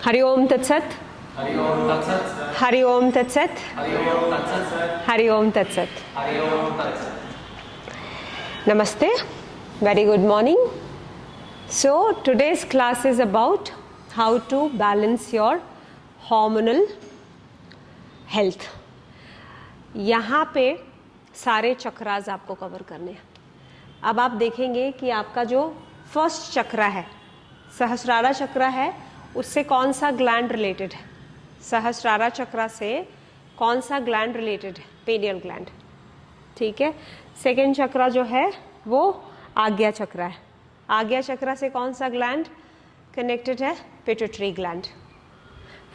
हरि ओम तत्सत। हरि ओम तत्सत। हरि ओम तत्सत। हरि ओम तत्सत। हरि ओम तत्सत। हरि ओम तत्सत। Namaste, very good morning. So today's class is about how to balance your hormonal health. यहाँ पे सारे चक्रास आपको कवर करने हैं। अब आप देखेंगे कि आपका जो फर्स्ट चक्र है, सहस्रारा चक्र है, उससे कौन सा ग्लैंड रिलेटेड है? सहस्रारा चक्र से कौन सा ग्लैंड रिलेटेड है? पेनियल ग्लैंड, ठीक है। सेकेंड चक्र जो है वो आज्ञा चक्र है। आज्ञा चक्र से कौन सा ग्लैंड कनेक्टेड है? Pituitary gland.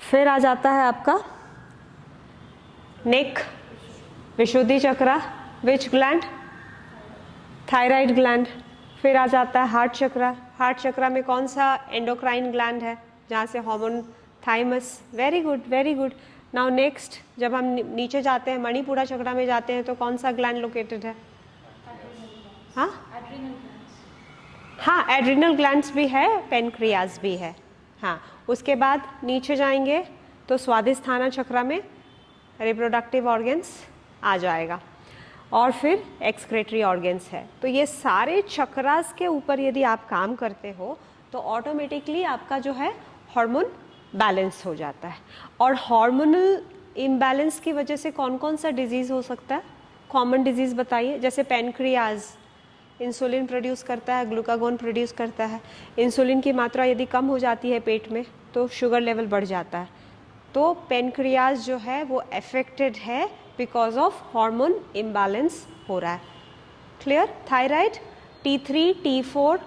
फिर आ जाता है आपका नेक, विशुद्धि चक्र, विच ग्लैंड? Thyroid gland. फिर आ जाता है हार्ट चक्र। हार्ट चक्र में कौन सा एंडोक्राइन ग्लैंड है जहाँ से hormone? Thymus. Very good, very good. Now next, जब हम नीचे जाते हैं, मणिपुरा चक्र में जाते हैं, तो कौन सा ग्लैंड लोकेटेड है? हाँ हाँ, एड्रिनल ग्लैंड्स भी है, पेनक्रियाज भी है। हाँ, उसके बाद नीचे जाएंगे तो स्वादिष्ठाना चक्र में रिप्रोडक्टिव ऑर्गन्स आ जाएगा, और फिर एक्सक्रेटरी ऑर्गन्स है। तो ये सारे चक्रास के ऊपर यदि आप काम करते हो तो ऑटोमेटिकली आपका जो है हार्मोन बैलेंस हो जाता है। और हार्मोनल इम्बैलेंस की वजह से कौन कौन सा डिजीज़ हो सकता है? कॉमन डिजीज़ बताइए। जैसे पेनक्रियाज इंसुलिन प्रोड्यूस करता है, ग्लूकागोन प्रोड्यूस करता है। इंसुलिन की मात्रा यदि कम हो जाती है पेट में तो शुगर लेवल बढ़ जाता है। तो पेनक्रियाज जो है वो अफेक्टेड है बिकॉज ऑफ हार्मोन इम्बैलेंस हो रहा है। क्लियर? थायराइड T3 T4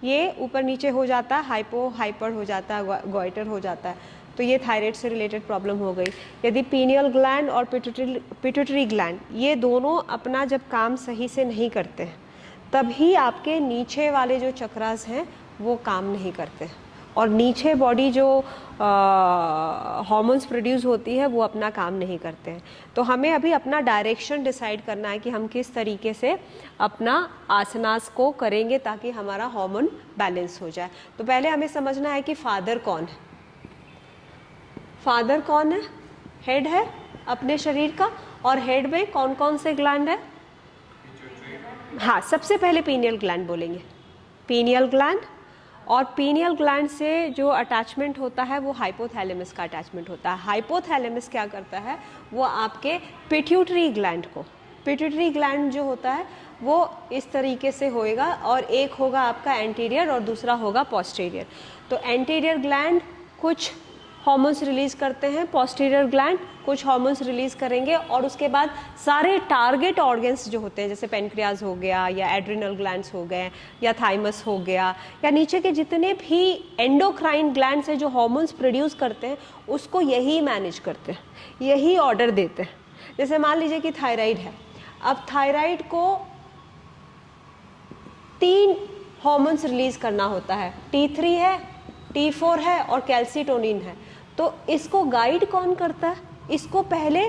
ये ऊपर नीचे हो जाता है, हाइपो हाइपर हो जाता है, गॉइटर हो जाता है, तो ये थायराइड से रिलेटेड प्रॉब्लम हो गई। यदि पीनियल ग्लैंड और पिट्यूटरी ग्लैंड ये दोनों अपना जब काम सही से नहीं करते हैं तभी आपके नीचे वाले जो चक्रास हैं वो काम नहीं करते हैं, और नीचे बॉडी जो हार्मोन्स प्रोड्यूस होती है वो अपना काम नहीं करते हैं। तो हमें अभी अपना डायरेक्शन डिसाइड करना है कि हम किस तरीके से अपना आसनास को करेंगे ताकि हमारा हार्मोन बैलेंस हो जाए। तो पहले हमें समझना है कि फादर कौन है। फादर कौन है? हेड है अपने शरीर का, और हेड में कौन कौन से ग्लैंड है? हाँ, सबसे पहले पीनियल ग्लैंड बोलेंगे। पीनियल ग्लैंड, और पीनियल ग्लैंड से जो अटैचमेंट होता है वो हाइपोथैलेमस का अटैचमेंट होता है। हाइपोथैलेमस क्या करता है? वो आपके पिट्यूटरी ग्लैंड को, पिट्यूटरी ग्लैंड जो होता है वो इस तरीके से होएगा, और एक होगा आपका एंटीरियर और दूसरा होगा पोस्टीरियर। तो एंटीरियर ग्लैंड कुछ हार्मोन्स रिलीज करते हैं, पोस्टीरियर ग्लैंड कुछ हार्मोन्स रिलीज करेंगे, और उसके बाद सारे टारगेट ऑर्गन्स जो होते हैं जैसे पेनक्रियाज हो गया, या एड्रिनल ग्लैंड्स हो गए, या थाइमस हो गया, या नीचे के जितने भी एंडोक्राइन ग्लैंड्स हैं जो हार्मोन्स प्रोड्यूस करते हैं उसको यही मैनेज करते हैं, यही ऑर्डर देते हैं। जैसे मान लीजिए कि थायराइड है, अब थायराइड को 3 हार्मोन्स रिलीज करना होता है, T3 है, T4 है और कैल्सीटोनिन है। तो इसको गाइड कौन करता है? इसको पहले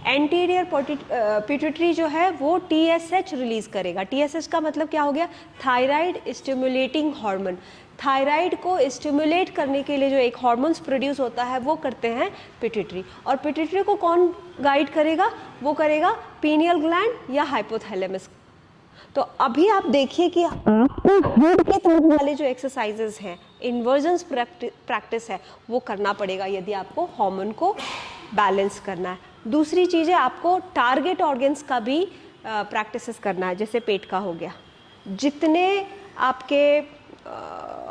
एंटीरियर पिट्यूटरी जो है वो TSH रिलीज करेगा। TSH का मतलब क्या हो गया? Thyroid stimulating hormone. थायराइड को स्टिमुलेट करने के लिए जो एक हार्मोन्स प्रोड्यूस होता है वो करते हैं पिट्यूटरी, और पिट्यूटरी को कौन गाइड करेगा? वो करेगा पीनियल ग्लैंड या हाइपोथैलेमस। तो अभी आप देखिए कि हेड के तरफ वाले जो एक्सरसाइजेस हैं, इन्वर्जन्स प्रैक्टिस है, वो करना पड़ेगा यदि आपको हार्मोन को बैलेंस करना है। दूसरी चीज़ है, आपको टारगेट ऑर्गन्स का भी प्रैक्टिसेस करना है। जैसे पेट का हो गया, जितने आपके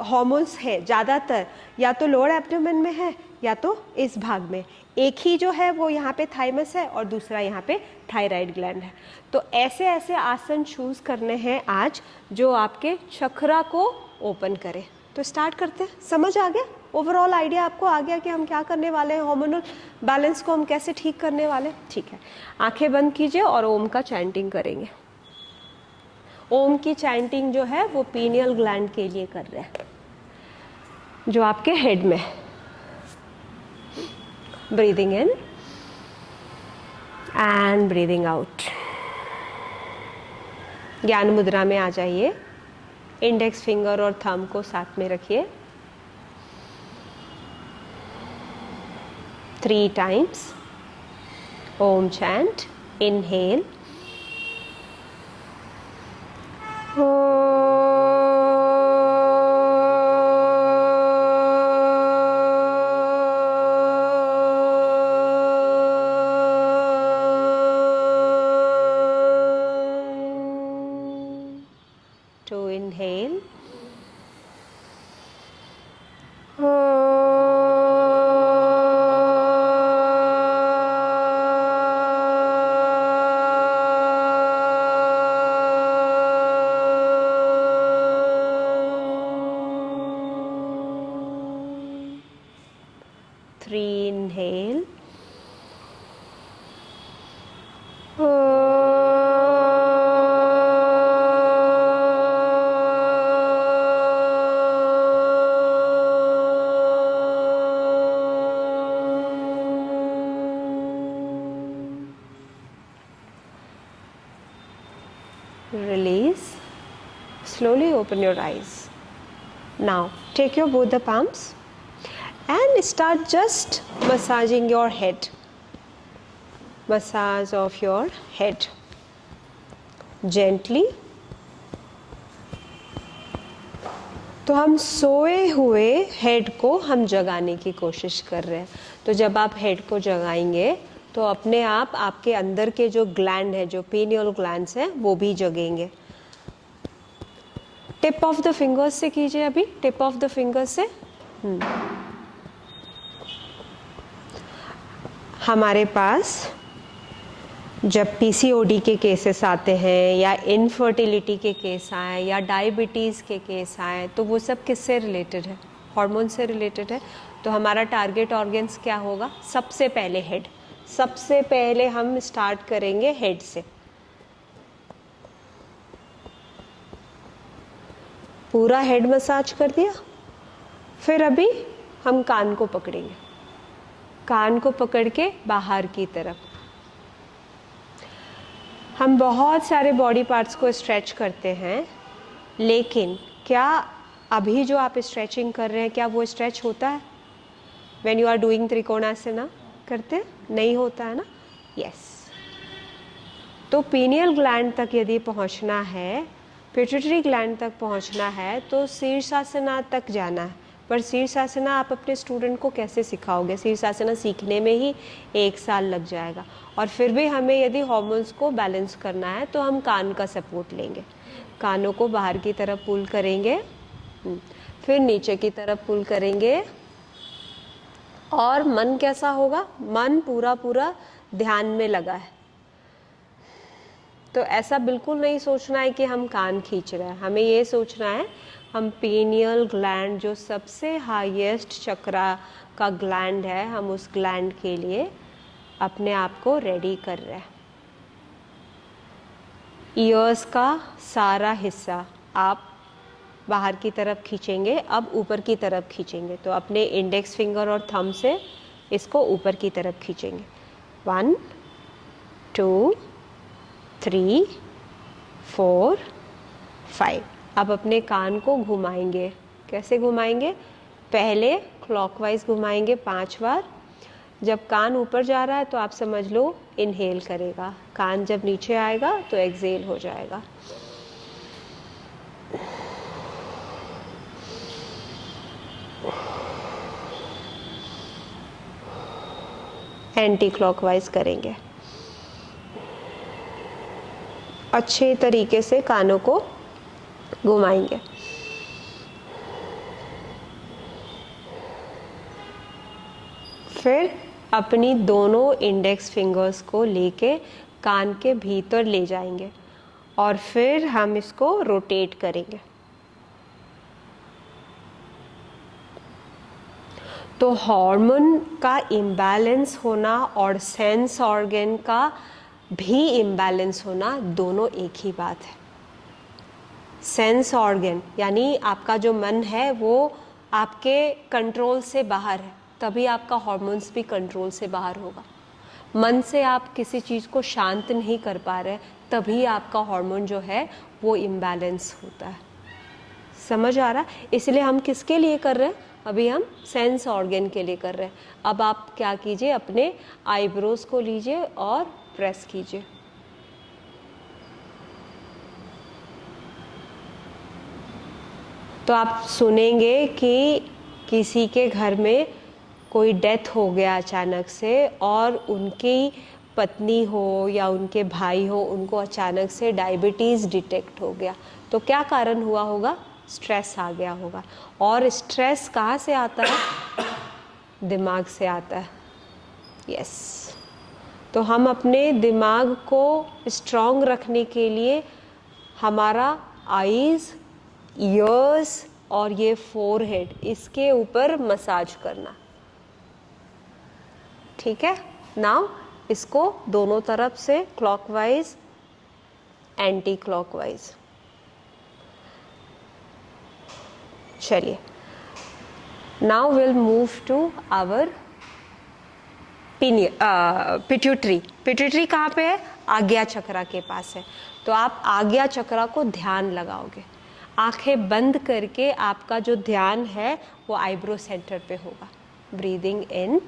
हार्मोन्स हैं ज़्यादातर या तो लोअर एब्डोमेन में है या तो इस भाग में। एक ही जो है वो यहाँ पे थाइमस है और दूसरा यहाँ पे थायराइड ग्लैंड है। तो ऐसे ऐसे आसन चूज करने हैं आज जो आपके चक्रा को ओपन करें। तो स्टार्ट करते हैं। समझ आ गया? ओवरऑल आइडिया आपको आ गया कि हम क्या करने वाले हैं, हार्मोनल बैलेंस को हम कैसे ठीक करने वाले हैं? ठीक है, आंखें बंद कीजिए और ओम का चैंटिंग करेंगे। ओम की चैंटिंग जो है वो पीनियल ग्लैंड के लिए कर रहे हैं जो आपके हेड में है। Breathing in and breathing out. ज्ञान मुद्रा में आ जाइए। इंडेक्स फिंगर और थंब को साथ में रखिए। 3 times. Om chant. Inhale. To inhale. Three inhale. Release. Slowly open your eyes. Now take your both the palms and start just massaging your head. Massage of your head gently. तो हम सोए हुए head को हम जगाने की कोशिश कर रहे हैं. तो जब आप हेड को जगाएंगे तो अपने आप आपके अंदर के जो ग्लैंड है, जो पीनियल ग्लैंड्स हैं, वो भी जगेंगे. टिप ऑफ द फिंगर्स से कीजिए. अभी टिप ऑफ द फिंगर्स से. हमारे पास जब पीसीओडी के केसेस आते हैं या इनफर्टिलिटी के केस आए या डायबिटीज़ के केस आए, तो वो सब किससे रिलेटेड है? हार्मोन से रिलेटेड है. तो हमारा टारगेट ऑर्गन्स क्या होगा? सबसे पहले हेड. सबसे पहले हम स्टार्ट करेंगे हेड से. पूरा हेड मसाज कर दिया. फिर अभी हम कान को पकड़ेंगे. कान को पकड़ के बाहर की तरफ. हम बहुत सारे बॉडी पार्ट्स को स्ट्रेच करते हैं, लेकिन क्या अभी जो आप स्ट्रेचिंग कर रहे हैं, क्या वो स्ट्रेच होता है? When you are doing trikonasana करते हैं, नहीं होता है ना. यस. तो पीनियल ग्लैंड तक यदि पहुंचना है, पिट्यूटरी ग्लैंड तक पहुंचना है, तो शीर्षासना तक जाना है. पर शीर्षासना आप अपने स्टूडेंट को कैसे सिखाओगे? शीर्षासना सीखने में ही 1 साल लग जाएगा. और फिर भी हमें यदि हार्मोन्स को बैलेंस करना है तो हम कान का सपोर्ट लेंगे. कानों को बाहर की तरफ पुल करेंगे, फिर नीचे की तरफ पुल करेंगे. और मन कैसा होगा? मन पूरा पूरा ध्यान में लगा है. तो ऐसा बिल्कुल नहीं सोचना है कि हम कान खींच रहे हैं. हमें ये सोचना है हम पीनियल ग्लैंड, जो सबसे हाईएस्ट चक्रा का ग्लैंड है, हम उस ग्लैंड के लिए अपने आप को रेडी कर रहे हैं. ईयर्स का सारा हिस्सा आप बाहर की तरफ खींचेंगे. अब ऊपर की तरफ खींचेंगे. तो अपने इंडेक्स फिंगर और थंब से इसको ऊपर की तरफ खींचेंगे. 1 2 3 4 5. अब अपने कान को घुमाएंगे. कैसे घुमाएंगे? पहले क्लॉकवाइज घुमाएंगे 5 बार. जब कान ऊपर जा रहा है तो आप समझ लो इनहेल करेगा. कान जब नीचे आएगा तो एक्सहेल हो जाएगा. एंटी क्लॉकवाइज करेंगे. अच्छे तरीके से कानों को घुमाएंगे. फिर अपनी दोनों इंडेक्स फिंगर्स को लेके कान के भीतर ले जाएंगे और फिर हम इसको रोटेट करेंगे. तो हार्मोन का इम्बैलेंस होना और सेंस ऑर्गन का भी इम्बैलेंस होना दोनों एक ही बात है. सेंस ऑर्गन यानी आपका जो मन है वो आपके कंट्रोल से बाहर है, तभी आपका हार्मोन्स भी कंट्रोल से बाहर होगा. मन से आप किसी चीज़ को शांत नहीं कर पा रहे, तभी आपका हार्मोन जो है वो इम्बैलेंस होता है. समझ आ रहा है? इसलिए हम किसके लिए कर रहे हैं? अभी हम सेंस ऑर्गन के लिए कर रहे हैं। अब आप क्या कीजिए, अपने आईब्रोज को लीजिए और प्रेस कीजिए। तो आप सुनेंगे कि किसी के घर में कोई डेथ हो गया अचानक से, और उनकी पत्नी हो या उनके भाई हो, उनको अचानक से डायबिटीज़ डिटेक्ट हो गया। तो क्या कारण हुआ होगा? स्ट्रेस आ गया होगा। और स्ट्रेस कहाँ से आता है? दिमाग से आता है। यस। तो हम अपने दिमाग को स्ट्रॉन्ग रखने के लिए हमारा आईज, ईयर्स और ये फोरहेड, इसके ऊपर मसाज करना। ठीक है। नाउ इसको दोनों तरफ से क्लॉकवाइज, एंटी क्लॉकवाइज। चलिए, now will move to our pituitary. Pituitary कहाँ पे है? आज्ञा चक्रा के पास है। तो आप आज्ञा चक्रा को ध्यान लगाओगे। आंखें बंद करके आपका जो ध्यान है वो आईब्रो सेंटर पे होगा। ब्रीदिंग इन,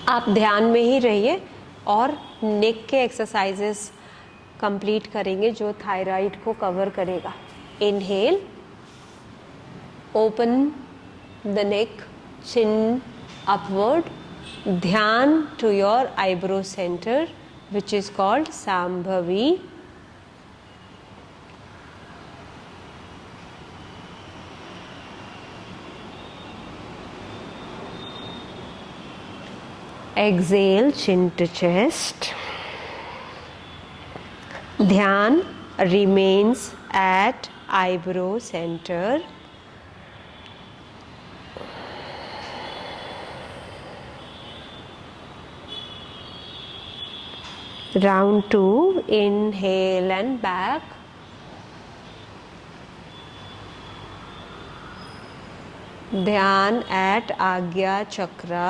आप ध्यान में ही रहिए और नेक के एक्सरसाइजेस कंप्लीट करेंगे जो थायराइड को कवर करेगा। Inhale, open the neck, chin upward, ध्यान to your eyebrow centre which is called Shambhavi. Exhale, chin to chest. Dhyan remains at eyebrow center. Round 2, inhale and back. Dhyan at Agya Chakra.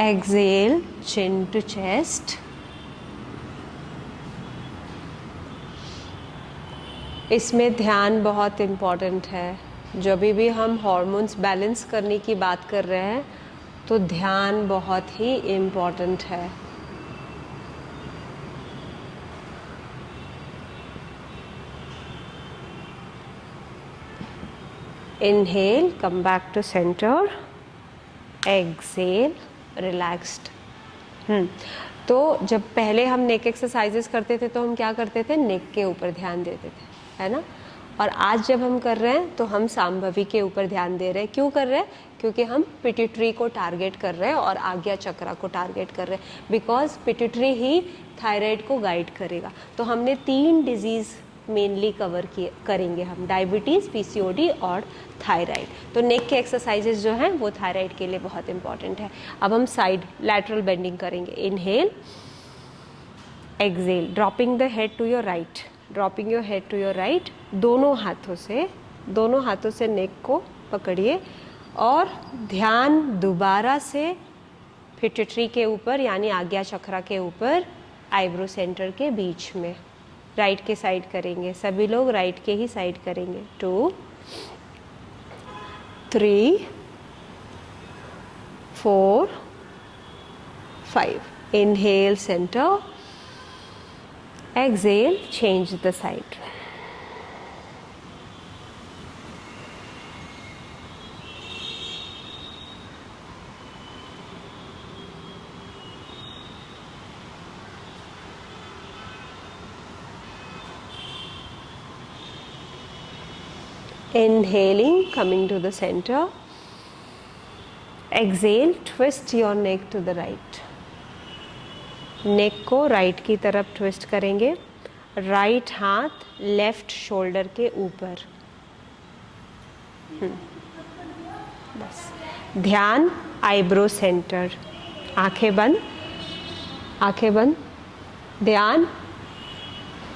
Exhale, chin to chest. इसमें ध्यान बहुत important है। जब भी हम hormones balance करने की बात कर रहे हैं तो ध्यान बहुत ही इम्पॉर्टेंट है। Inhale, come back to center. Exhale, relaxed. तो जब पहले हम नेक एक्सरसाइजेस करते थे तो हम क्या करते थे? नेक के ऊपर ध्यान देते थे, है ना। और आज जब हम कर रहे हैं तो हम सांभवी के ऊपर ध्यान दे रहे हैं। क्यों कर रहे हैं? क्योंकि हम पिट्यूटरी को टारगेट कर रहे हैं और आज्ञा चक्रा को टारगेट कर रहे हैं, बिकॉज पिट्यूटरी ही थायराइड को गाइड करेगा। तो हमने 3 डिजीज़ मेनली कवर करेंगे हम, डायबिटीज़, पीसीओडी और थायराइड। तो नेक के एक्सरसाइजेज जो हैं वो थायराइड के लिए बहुत इंपॉर्टेंट है। अब हम साइड लैटरल बेंडिंग करेंगे। Inhale, exhale, dropping the head to your right, dropping your head to your right. दोनों हाथों से नेक को पकड़िए और ध्यान दोबारा से पिट्यूटरी के ऊपर यानी आज्ञा चक्रा के ऊपर, आईब्रो सेंटर के बीच में। राइट के साइड करेंगे, सभी लोग राइट के ही साइड करेंगे। 2, 3, 4, 5. Inhale, center. Exhale, change the side. Inhaling, coming to the center. Exhale, twist your neck to the right. नेक को राइट की तरफ ट्विस्ट करेंगे. राइट हाथ लेफ्ट शोल्डर के ऊपर. बस. ध्यान आईब्रो सेंटर. आंखें बंद, आंखें बंद. ध्यान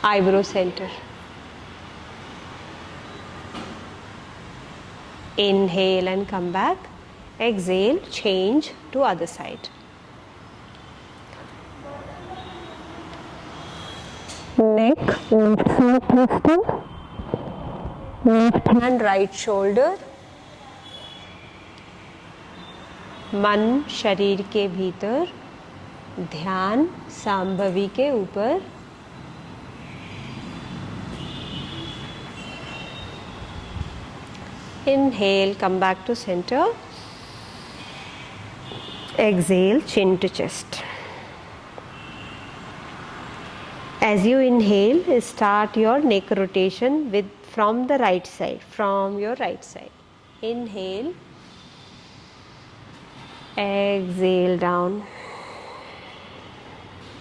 eyebrow centre. Inhale and come back. Exhale, change to other side. Neck, left side twisting. Left hand, right shoulder. मन शरीर के भीतर, ध्यान सांभवी के ऊपर. Inhale, come back to center. Exhale, chin to chest. As you inhale, start your neck rotation from the right side, from your right side. Inhale, exhale down.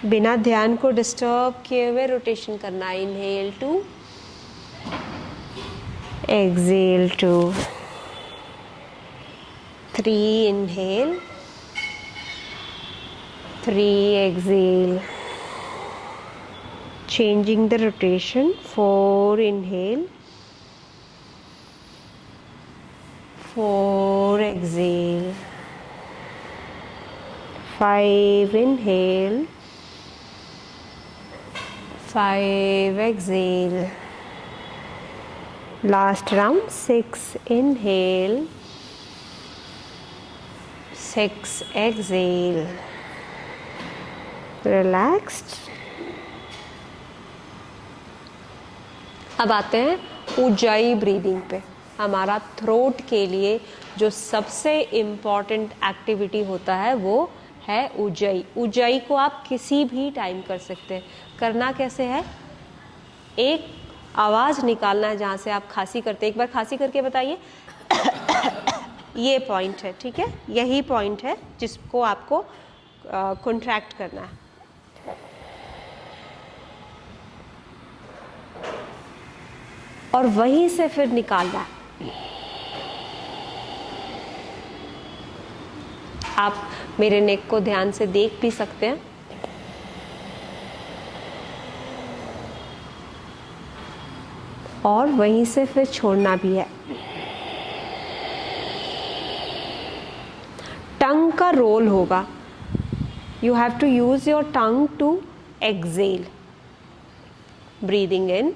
बिना ध्यान को डिस्टर्ब किए हुए रोटेशन करना. Inhale 2, exhale 2, 3, inhale, 3, exhale. Changing the rotation. 4, inhale, 4, exhale. 5, inhale, 5, exhale. Last round. 6, inhale, 6, exhale. Relaxed. अब आते हैं Ujjayi breathing पे. हमारा थ्रोट के लिए जो सबसे इम्पॉर्टेंट एक्टिविटी होता है वो है उज्जाई. उज्जाई को आप किसी भी टाइम कर सकते हैं. करना कैसे है? एक आवाज़ निकालना है जहाँ से आप खांसी करते हैं. एक बार खांसी करके बताइए. ये पॉइंट है, ठीक है? यही पॉइंट है जिसको आपको कॉन्ट्रैक्ट करना है. और वहीं से फिर निकालना है. आप मेरे नेक को ध्यान से देख भी सकते हैं. और वहीं से फिर छोड़ना भी है. टंग का रोल होगा. You have to use your tongue to exhale. Breathing in.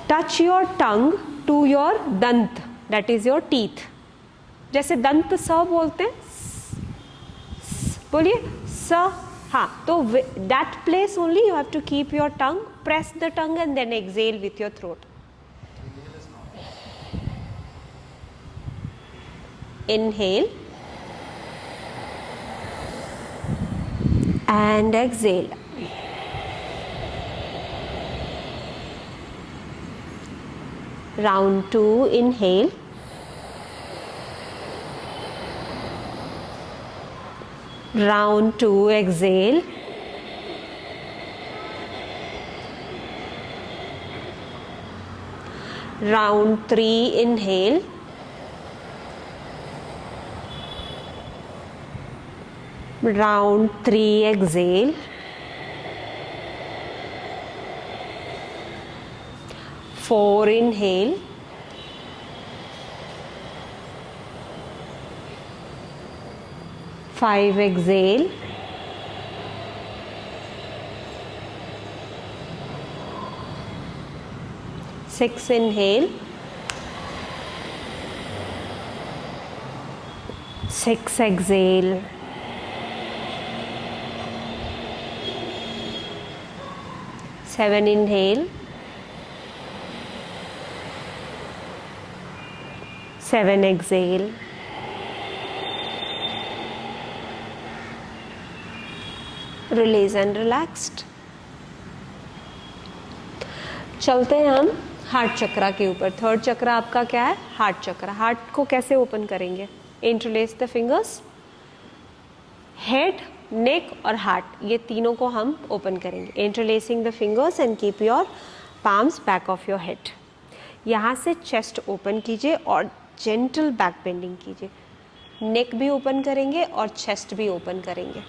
Touch your tongue to your दंत, दैट इज योर टीथ. जैसे दंत स बोलते हैं, बोलिए स. हाँ, तो that place only you have to keep your tongue, press the tongue and then exhale with your throat. Inhale and exhale. Round 2, inhale. Round 2, exhale. Round 3, inhale. Round 3, exhale. Four, inhale. Five, exhale. Six, inhale. Six, exhale. Seven, inhale. 7, exhale. Release and relaxed. चलते हैं हम heart चक्रा के ऊपर। Third चक्रा आपका क्या है? Heart चक्रा। Heart को कैसे ओपन करेंगे? इंटरलेस द फिंगर्स, हेड, नेक और हार्ट, ये तीनों को हम ओपन करेंगे। Interlacing the fingers and keep your palms back of your head. यहाँ से चेस्ट ओपन कीजिए और जेंटल बैक बेंडिंग कीजिए। नेक भी ओपन करेंगे और चेस्ट भी ओपन करेंगे।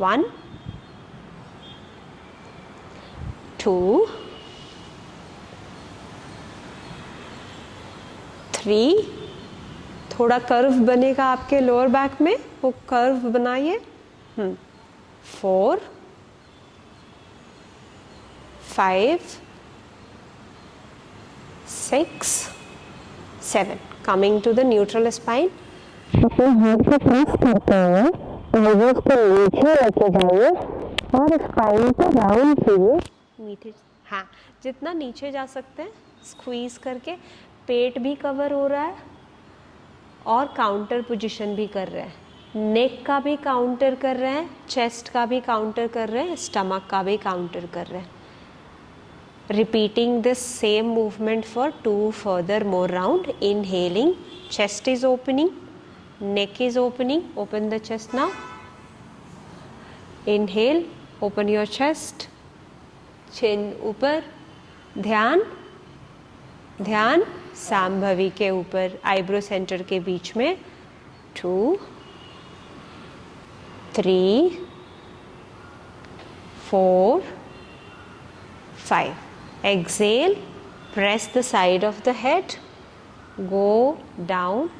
1 2 3, थोड़ा कर्व बनेगा आपके लोअर बैक में, वो कर्व बनाइए। 4 5 6 7, coming to the neutral spine. अपने हाथ को प्रेस करते हुए एल्बोज को नीचे लेके जाइए और स्पाइन को राउंड कीजिए। नीचे, हाँ, जितना नीचे जा सकते हैं स्क्वीज करके। पेट भी कवर हो रहा है और काउंटर पोजीशन भी कर रहे हैं। नेक का भी काउंटर कर रहे हैं, चेस्ट का भी काउंटर कर रहे हैं, स्टमक का भी काउंटर कर रहे हैं। Repeating this same movement for 2 further more round. Inhaling, chest is opening, neck is opening. Open the chest now. Inhale, open your chest, chin ऊपर, ध्यान ध्यान सांभवी के ऊपर, आईब्रो सेंटर के बीच में। 2 3 4 5. Exhale, press the side of the head, go down,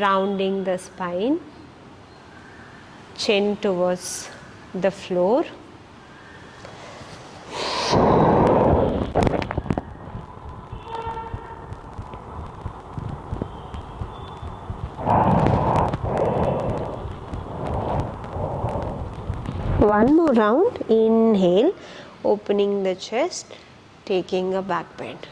rounding the spine, chin towards the floor. One more round. Inhale, opening the chest, taking a back bend.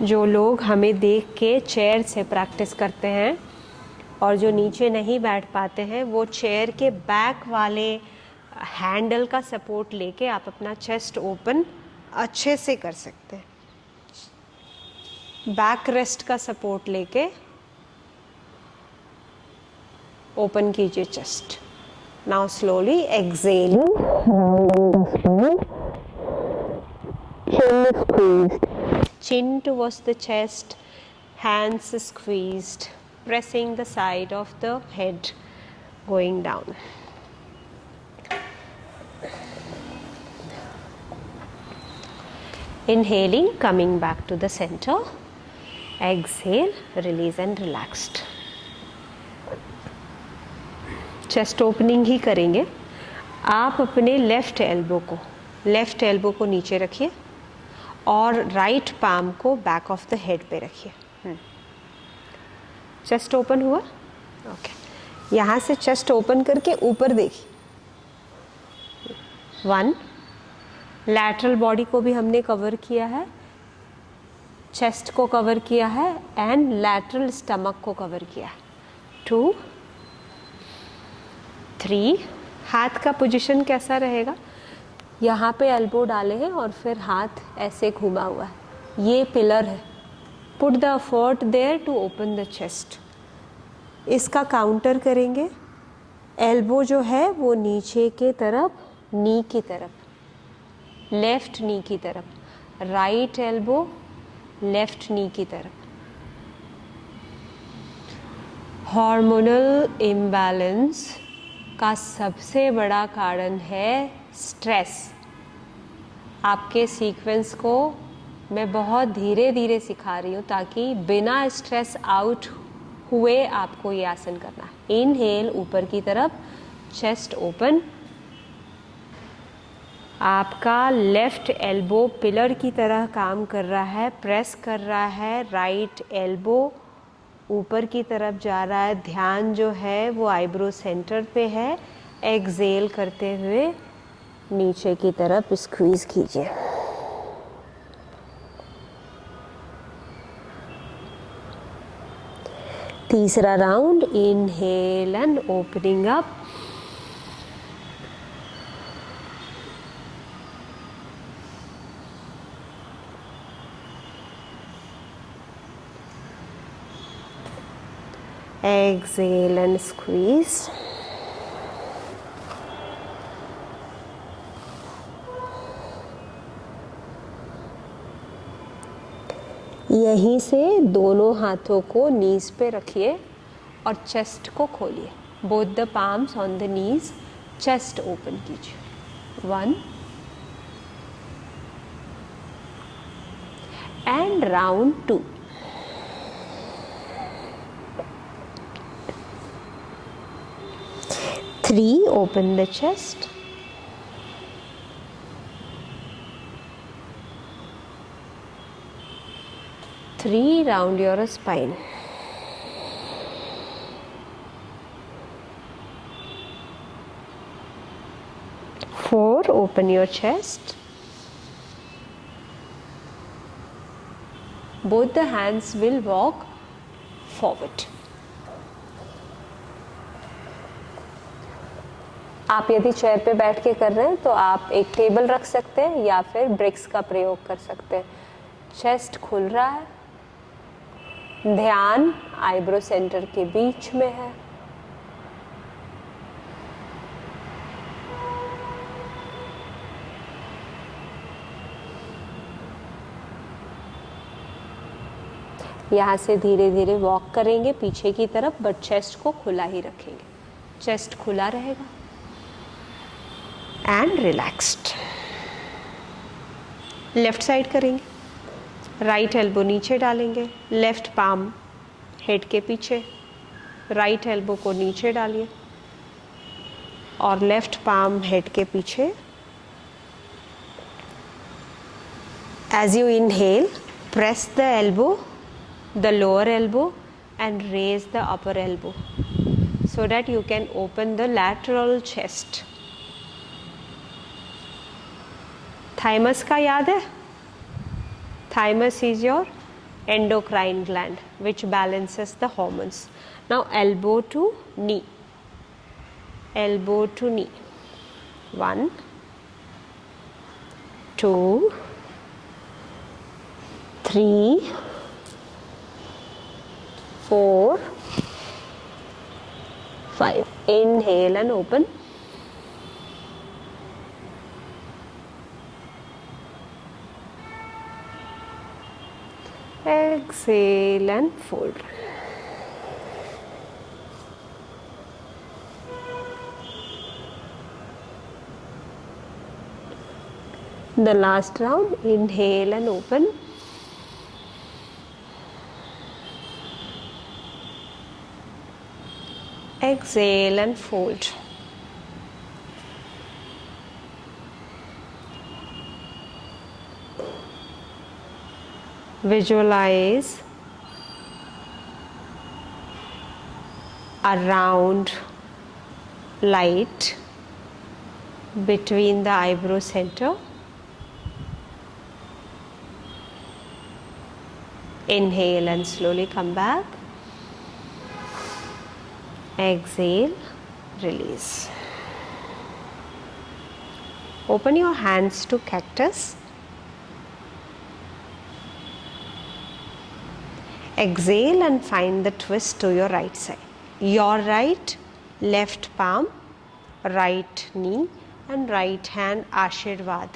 जो लोग हमें देख के चेयर से प्रैक्टिस करते हैं और जो नीचे नहीं बैठ पाते हैं, वो चेयर के बैक वाले हैंडल का सपोर्ट लेके आप अपना चेस्ट ओपन अच्छे से कर सकते हैं। बैक रेस्ट का सपोर्ट लेके ओपन कीजिए chest. Now slowly excelling, rounding the spine, chin squeezed. chin towards the chest, hands squeezed, pressing the side of the head, going down. Inhaling, coming back to the center. Exhale, release and relaxed. Chest opening ही करेंगे। आप अपने left elbow को नीचे रखिए और right palm को back of the head पे रखिए। चेस्ट ओपन हुआ? ओके। यहाँ से चेस्ट ओपन करके ऊपर देखिए। 1, लैटरल बॉडी को भी हमने कवर किया है, चेस्ट को कवर किया है एंड लैटरल स्टमक को कवर किया है। 2 3, हाथ का पोजीशन कैसा रहेगा? यहाँ पे एल्बो डाले हैं और फिर हाथ ऐसे घुमा हुआ है, ये पिलर है। Put the effort there to open the chest. इसका काउंटर करेंगे। एल्बो जो है वो नीचे के तरफ, नी की तरफ, लेफ्ट नी की तरफ, राइट एल्बो लेफ्ट नी की तरफ। हार्मोनल इम्बैलेंस का सबसे बड़ा कारण है स्ट्रेस। आपके सीक्वेंस को मैं बहुत धीरे धीरे सिखा रही हूँ ताकि बिना स्ट्रेस आउट हुए आपको ये आसन करना है। इनहेल, ऊपर की तरफ, चेस्ट ओपन। आपका लेफ्ट एल्बो पिलर की तरह काम कर रहा है, प्रेस कर रहा है। राइट एल्बो ऊपर की तरफ जा रहा है। ध्यान जो है वो आईब्रो सेंटर पे है। एक्सेल करते हुए नीचे की तरफ स्क्वीज कीजिए। तीसरा round, inhale and opening up. Exhale and squeeze. यहीं से दोनों हाथों को नीज पे रखिए और चेस्ट को खोलिए. Both the palms on the knees, chest open कीजिए. 1 and round 2. Three, open the chest. 3, round your spine. 4, open your chest. Both the hands will walk forward. आप यदि चेयर पे बैठ के कर रहे हैं तो आप एक टेबल रख सकते हैं या फिर ब्रिक्स का प्रयोग कर सकते हैं. चेस्ट खुल रहा है, ध्यान आईब्रो सेंटर के बीच में है. यहाँ से धीरे धीरे वॉक करेंगे पीछे की तरफ, बट चेस्ट को खुला ही रखेंगे. चेस्ट खुला रहेगा. And relaxed. लेफ्ट साइड करेंगे. राइट एल्बो नीचे डालेंगे, लेफ्ट पाम हेड के पीछे, राइट एल्बो को नीचे डालिए और लेफ्ट पाम हेड के पीछे. As you inhale, press the elbow, the lower elbow and raise the upper elbow so that you can open the lateral chest. Thymus का याद है? Thymus is your endocrine gland which balances the hormones. Now elbow to knee. Elbow to knee. 1, 2, 3, 4, 5. Inhale and open. Exhale and fold. The last round, inhale and open. Exhale and fold. Visualize a round light between the eyebrow center. Inhale and slowly come back. Exhale, release. Open your hands to cactus. Exhale and find the twist to your right side. Your right, left palm, right knee and right hand Ashirvad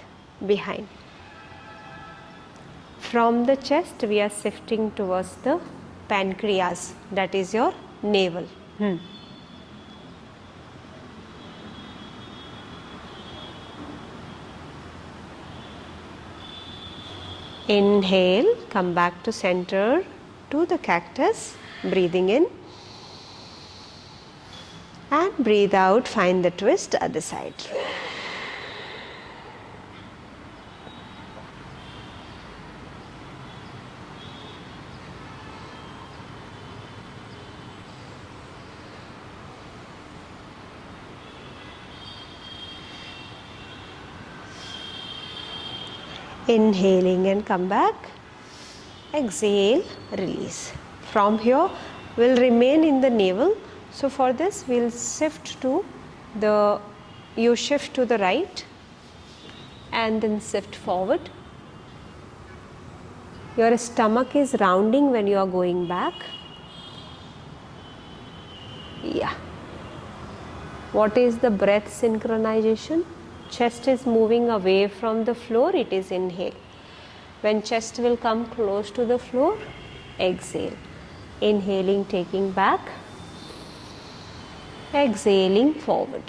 behind. From the chest we are shifting towards the pancreas, that is your navel. Inhale, come back to center to the cactus, breathing in and breathe out, find the twist other side. Inhaling and come back. Exhale, release. From here, will remain in the navel. So for this we'll shift to the, you shift to the right and then shift forward. Your stomach is rounding when you are going back. Yeah. What is the breath synchronization? Chest is moving away from the floor, it is inhale. When chest will come close to the floor, exhale. Inhaling, taking back. Exhaling, forward.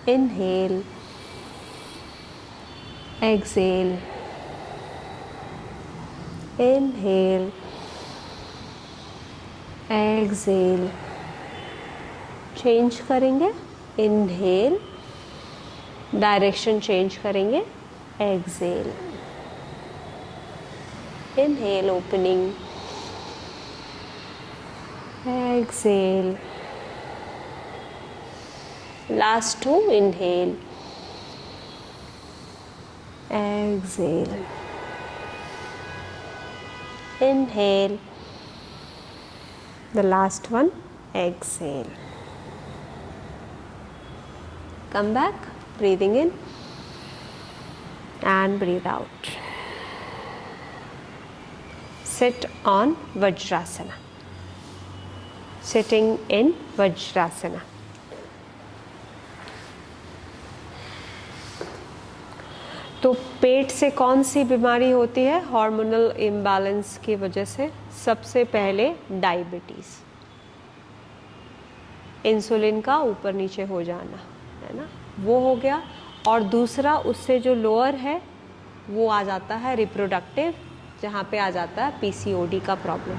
Inhale. Exhale. Inhale. Exhale. Change करेंगे. Inhale, direction change करेंगे. Exhale. Inhale, opening. Exhale. Last two. Inhale. Exhale. Inhale. The last one. Exhale. Come back, breathing in and breathe out. Sit on Vajrasana. Sitting in Vajrasana. तो पेट से कौन सी बीमारी होती है hormonal imbalance की वजह से? सबसे पहले डायबिटीज़, इंसुलिन का ऊपर नीचे हो जाना, है ना, वो हो गया. और दूसरा उससे जो लोअर है वो आ जाता है रिप्रोडक्टिव, जहाँ पे आ जाता है पीसीओडी का प्रॉब्लम,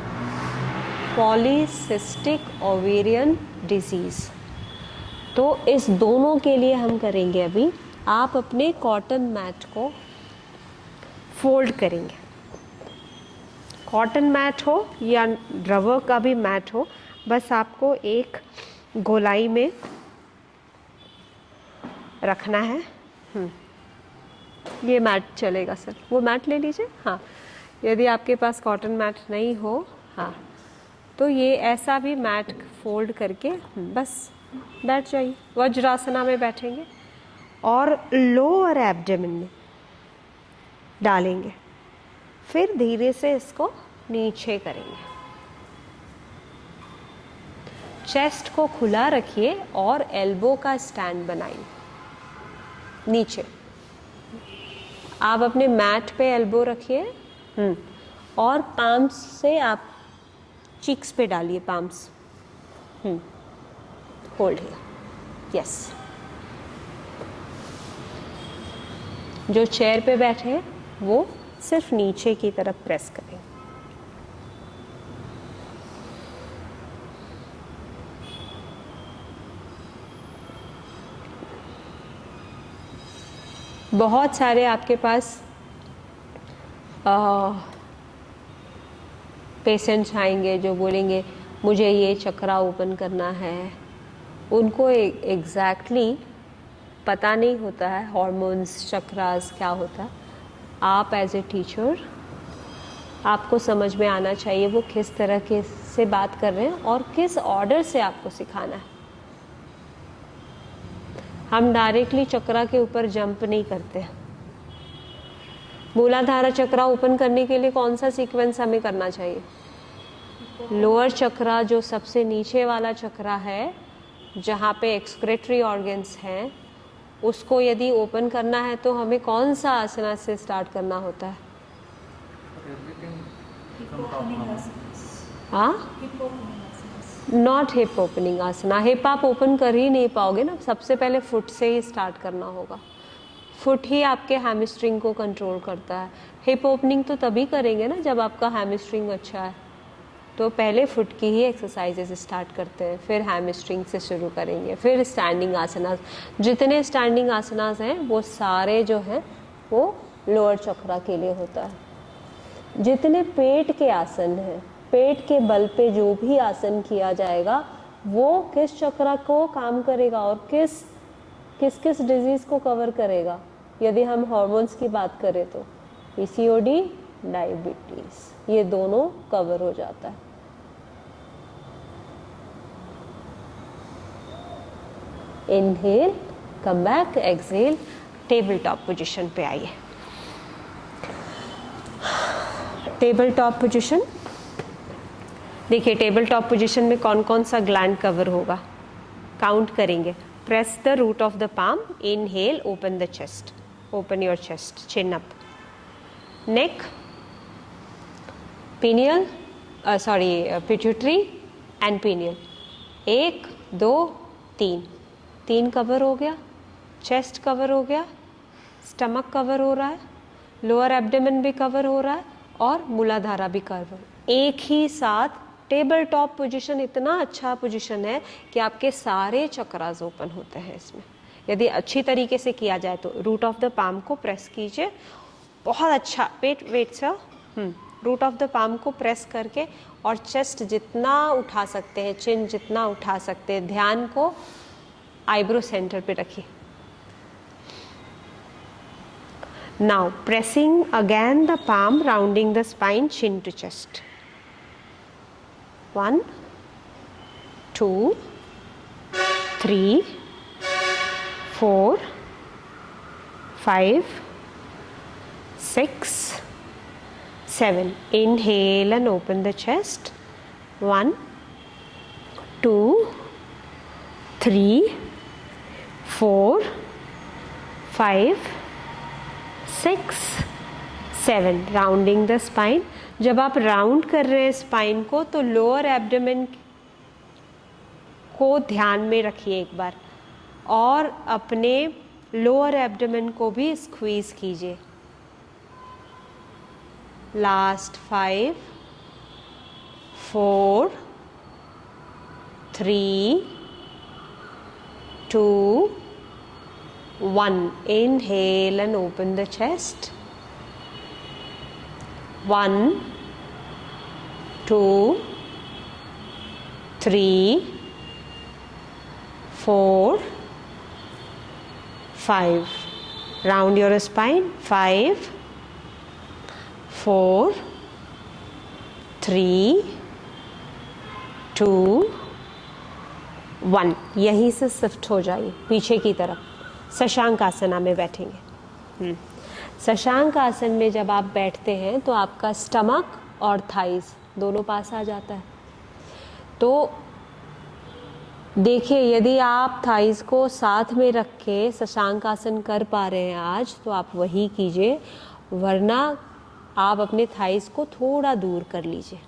पॉलीसिस्टिक ओवेरियन डिजीज़. तो इस दोनों के लिए हम करेंगे अभी, आप अपने कॉटन मैट को फोल्ड करेंगे. कॉटन मैट हो या रबर का भी मैट हो, बस आपको एक गोलाई में रखना है. ये मैट चलेगा सर, वो मैट ले लीजिए. हाँ, यदि आपके पास कॉटन मैट नहीं हो, हाँ, तो ये ऐसा भी मैट फोल्ड करके बस बैठ जाइए. वज्रासना में बैठेंगे और लोअर एब्डोमेन में डालेंगे. फिर धीरे से इसको नीचे करेंगे. चेस्ट को खुला रखिए और एल्बो का स्टैंड बनाइए. नीचे आप अपने मैट पे एल्बो रखिए और पाम्स से आप चिक्स पे डालिए. Palms hold here. यस. जो चेयर पे बैठे हैं वो सिर्फ नीचे की तरफ प्रेस करें. बहुत सारे आपके पास पेशेंट्स आएंगे जो बोलेंगे मुझे ये चक्रा ओपन करना है. उनको एग्जैक्टली पता नहीं होता है हॉर्मोन्स, चक्रास क्या होता है. आप एज ए टीचर आपको समझ में आना चाहिए वो किस तरह के से बात कर रहे हैं और किस ऑर्डर से आपको सिखाना है. हम डायरेक्टली चक्रा के ऊपर जंप नहीं करते. मूलाधारा चक्रा ओपन करने के लिए कौन सा सीक्वेंस हमें करना चाहिए? लोअर चक्रा, जो सबसे नीचे वाला चक्रा है जहाँ पे एक्सक्रेटरी ऑर्गन्स हैं, उसको यदि ओपन करना है तो हमें कौन सा आसना से स्टार्ट करना होता है? हाँ, not hip opening asana. Hip आप ओपन कर ही नहीं पाओगे ना. सबसे पहले फुट से ही स्टार्ट करना होगा. फुट ही आपके हैमस्ट्रिंग को कंट्रोल करता है. हिप ओपनिंग तो तभी करेंगे ना जब आपका हैमस्ट्रिंग अच्छा है. तो पहले फुट की ही एक्सरसाइजेस स्टार्ट करते हैं, फिर हैमस्ट्रिंग से शुरू करेंगे, फिर स्टैंडिंग आसनास. जितने स्टैंडिंग आसनास हैं वो सारे जो हैं वो लोअर चक्रा के लिए होता है. जितने पेट के आसन हैं, पेट के बल पे जो भी आसन किया जाएगा वो किस चक्रा को काम करेगा और किस किस डिजीज़ को कवर करेगा. यदि हम हार्मोन्स की बात करें तो पीसीओडी, डायबिटीज़, ये दोनों कवर हो जाता है. Inhale, come back, exhale, table top position पे आइए। टेबल टॉप पोजीशन, देखिए टेबल टॉप पोजीशन में कौन कौन सा ग्लैंड कवर होगा, काउंट करेंगे। Press the root of the palm, inhale, open the chest, open your chest, chin up, neck, pineal, pituitary and pineal, 1 2 3, 3 cover हो गया, चेस्ट कवर हो गया, स्टमक कवर हो रहा है, लोअर एब्डोमेन भी कवर हो रहा है और मूलाधारा भी कवर। एक ही साथ टेबल टॉप पोजीशन इतना अच्छा पोजीशन है कि आपके सारे चक्रास ओपन होते हैं इसमें, यदि अच्छी तरीके से किया जाए तो। रूट ऑफ द पाम को प्रेस कीजिए, बहुत अच्छा, wait sir, root of the palm को प्रेस करके और चेस्ट जितना उठा सकते हैं, चिन जितना उठा सकते हैं, ध्यान को आईब्रो सेंटर पे रखिए। Now pressing again the palm, rounding the spine, chin to chest, 1 2 3 4 5 6 7. Inhale and open the chest. 1 2 3 4 5 6 7. Rounding the spine. जब आप राउंड कर रहे हैं स्पाइन को तो लोअर एब्डोमेन को ध्यान में रखिए एक बार, और अपने लोअर एब्डोमेन को भी स्क्वीज कीजिए। Last 5 4 3 2 1. Inhale and open the chest. 1 2 3 4 5. Round your spine. 5 4 3 2 1. यहीं से शिफ्ट हो जाइए पीछे की तरफ। शशांक आसना में बैठेंगे। शशांक आसन में जब आप बैठते हैं तो आपका स्टमक और थाइस दोनों पास आ जाता है। तो देखिए, यदि आप थाइस को साथ में रख के शशांक आसन कर पा रहे हैं आज, तो आप वही कीजिए, वरना आप अपने थाइस को थोड़ा दूर कर लीजिए।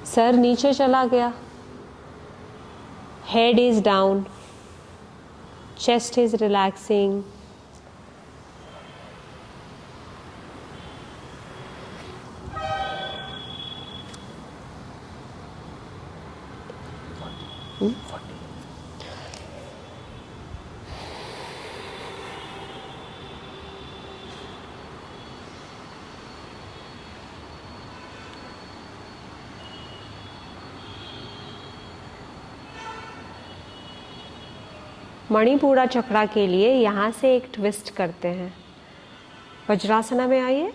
सर नीचे चला गया, head is down, chest is relaxing, Manipura चक्रा के लिए यहाँ से एक ट्विस्ट करते हैं। वज्रासना में आइए।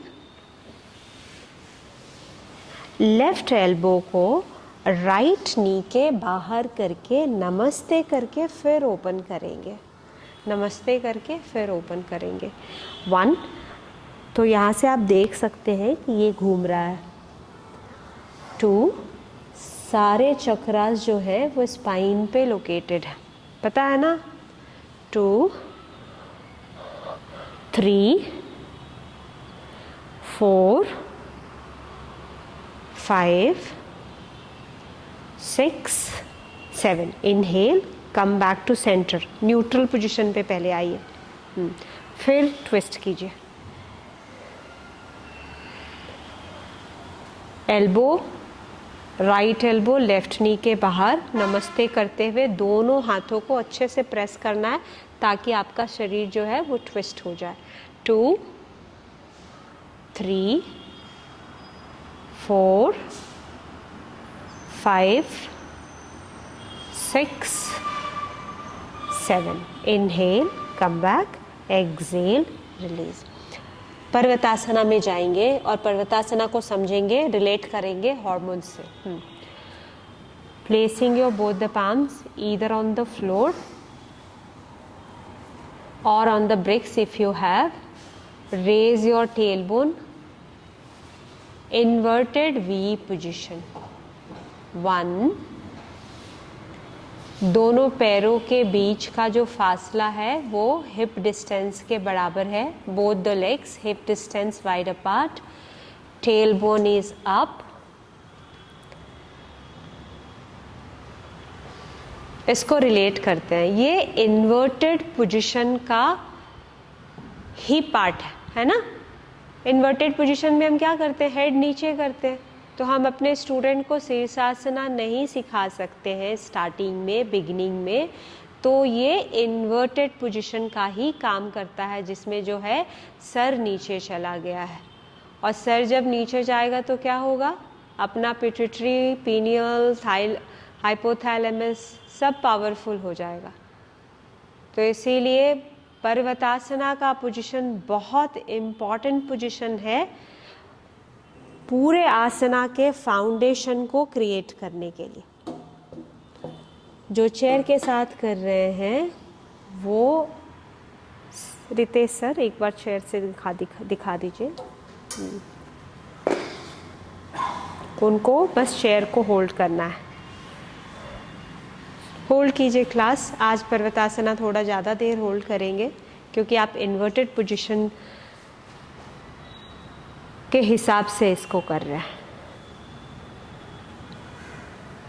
लेफ्ट एल्बो को राइट नी के बाहर करके नमस्ते करके फिर ओपन करेंगे। नमस्ते करके फिर ओपन करेंगे। 1. तो यहाँ से आप देख सकते हैं कि ये घूम रहा है। 2. सारे चक्रास जो है वो स्पाइन पे लोकेटेड है, पता है ना। 2 3 4 5 6 7. Inhale, come back to center, neutral position पे पहले आइए, फिर ट्विस्ट कीजिए। Elbow, right elbow left knee के बाहर नमस्ते करते हुए दोनों हाथों को अच्छे से प्रेस करना है ताकि आपका शरीर जो है वो ट्विस्ट हो जाए। 2 3 4 5 6 7. Inhale, come back, exhale, release. Parvatasana में जाएंगे और पर्वतासना को समझेंगे, रिलेट करेंगे हार्मोन से। Placing your both the palms either on the floor or on the bricks if you have. Raise your tailbone. Inverted V position. 1. दोनों पैरों के बीच का जो फासला है वो हिप डिस्टेंस के बराबर है. Both the legs hip distance wide apart. Tailbone is up. इसको रिलेट करते हैं. ये इन्वर्टेड पोजीशन का ही पार्ट है ना. इन्वर्टेड पोजीशन में हम क्या करते हैं, हेड नीचे करते हैं. तो हम अपने स्टूडेंट को शीर्षासना नहीं सिखा सकते हैं स्टार्टिंग में, बिगिनिंग में. तो ये इन्वर्टेड पोजीशन का ही काम करता है, जिसमें जो है सर नीचे चला गया है. और सर जब नीचे जाएगा तो क्या होगा, अपना पिट्यूटरी, पीनियल, हाइपोथैलेमस सब पावरफुल हो जाएगा. तो इसीलिए पर्वतासना का पोजीशन बहुत इम्पॉर्टेंट पोजीशन है पूरे आसना के फाउंडेशन को क्रिएट करने के लिए. जो चेयर के साथ कर रहे हैं वो रितेश सर एक बार चेयर से दिखा दीजिए. उनको बस चेयर को होल्ड करना है. होल्ड कीजिए क्लास. आज पर्वतासना थोड़ा ज़्यादा देर होल्ड करेंगे क्योंकि आप इन्वर्टेड पोजीशन के हिसाब से इसको कर रहे हैं.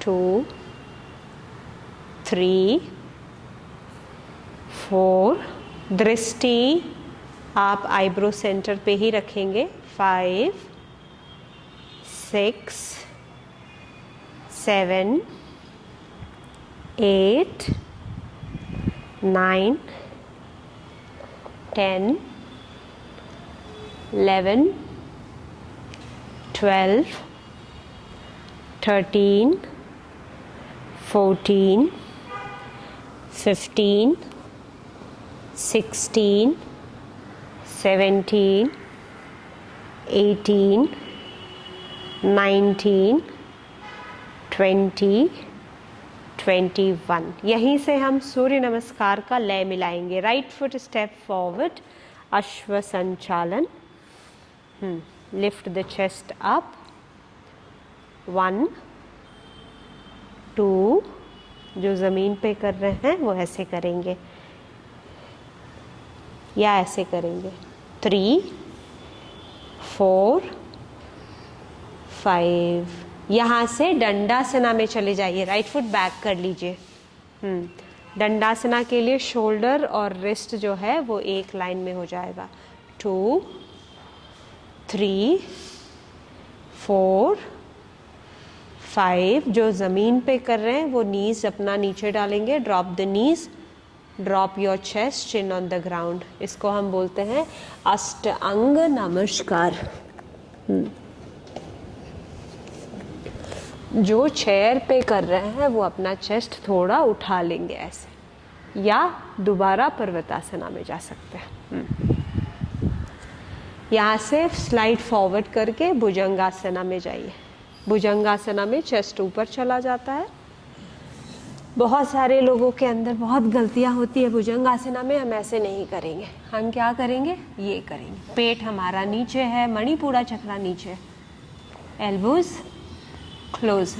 2, 3, 4. दृष्टि आप आईब्रो सेंटर पे ही रखेंगे. 5, 6, 7, 8, 9, 10, 11, 12, 13, 14, 15, 16, 17, 18, 19, 20, 21. यहीं से हम सूर्य नमस्कार का लय मिलाएंगे. राइट फुट स्टेप फॉरवर्ड, अश्व संचालन. Lift the chest up. 1, 2. जो ज़मीन पे कर रहे हैं वो ऐसे करेंगे या ऐसे करेंगे. 3, 4, 5. यहाँ से दंडासना में चले जाइए. राइट फुट बैक कर लीजिए. दंडासना के लिए शोल्डर और रिस्ट जो है वो एक लाइन में हो जाएगा. 2, 3, 4, 5. जो ज़मीन पे कर रहे हैं वो नीज अपना नीचे डालेंगे. Drop the knees, drop your chest, chin on the ground. इसको हम बोलते हैं अष्टांग नमस्कार. जो चेयर पे कर रहे हैं वो अपना चेस्ट थोड़ा उठा लेंगे ऐसे, या दोबारा पर्वतासना में जा सकते हैं. यहाँ से स्लाइड फॉरवर्ड करके भुजंगासना में जाइए. भुजंगासना में चेस्ट ऊपर चला जाता है. बहुत सारे लोगों के अंदर बहुत गलतियाँ होती है भुजंगासना में. हम ऐसे नहीं करेंगे. हम क्या करेंगे, ये करेंगे. पेट हमारा नीचे है, मणिपुरा चक्र नीचे, एल्बोज क्लोज.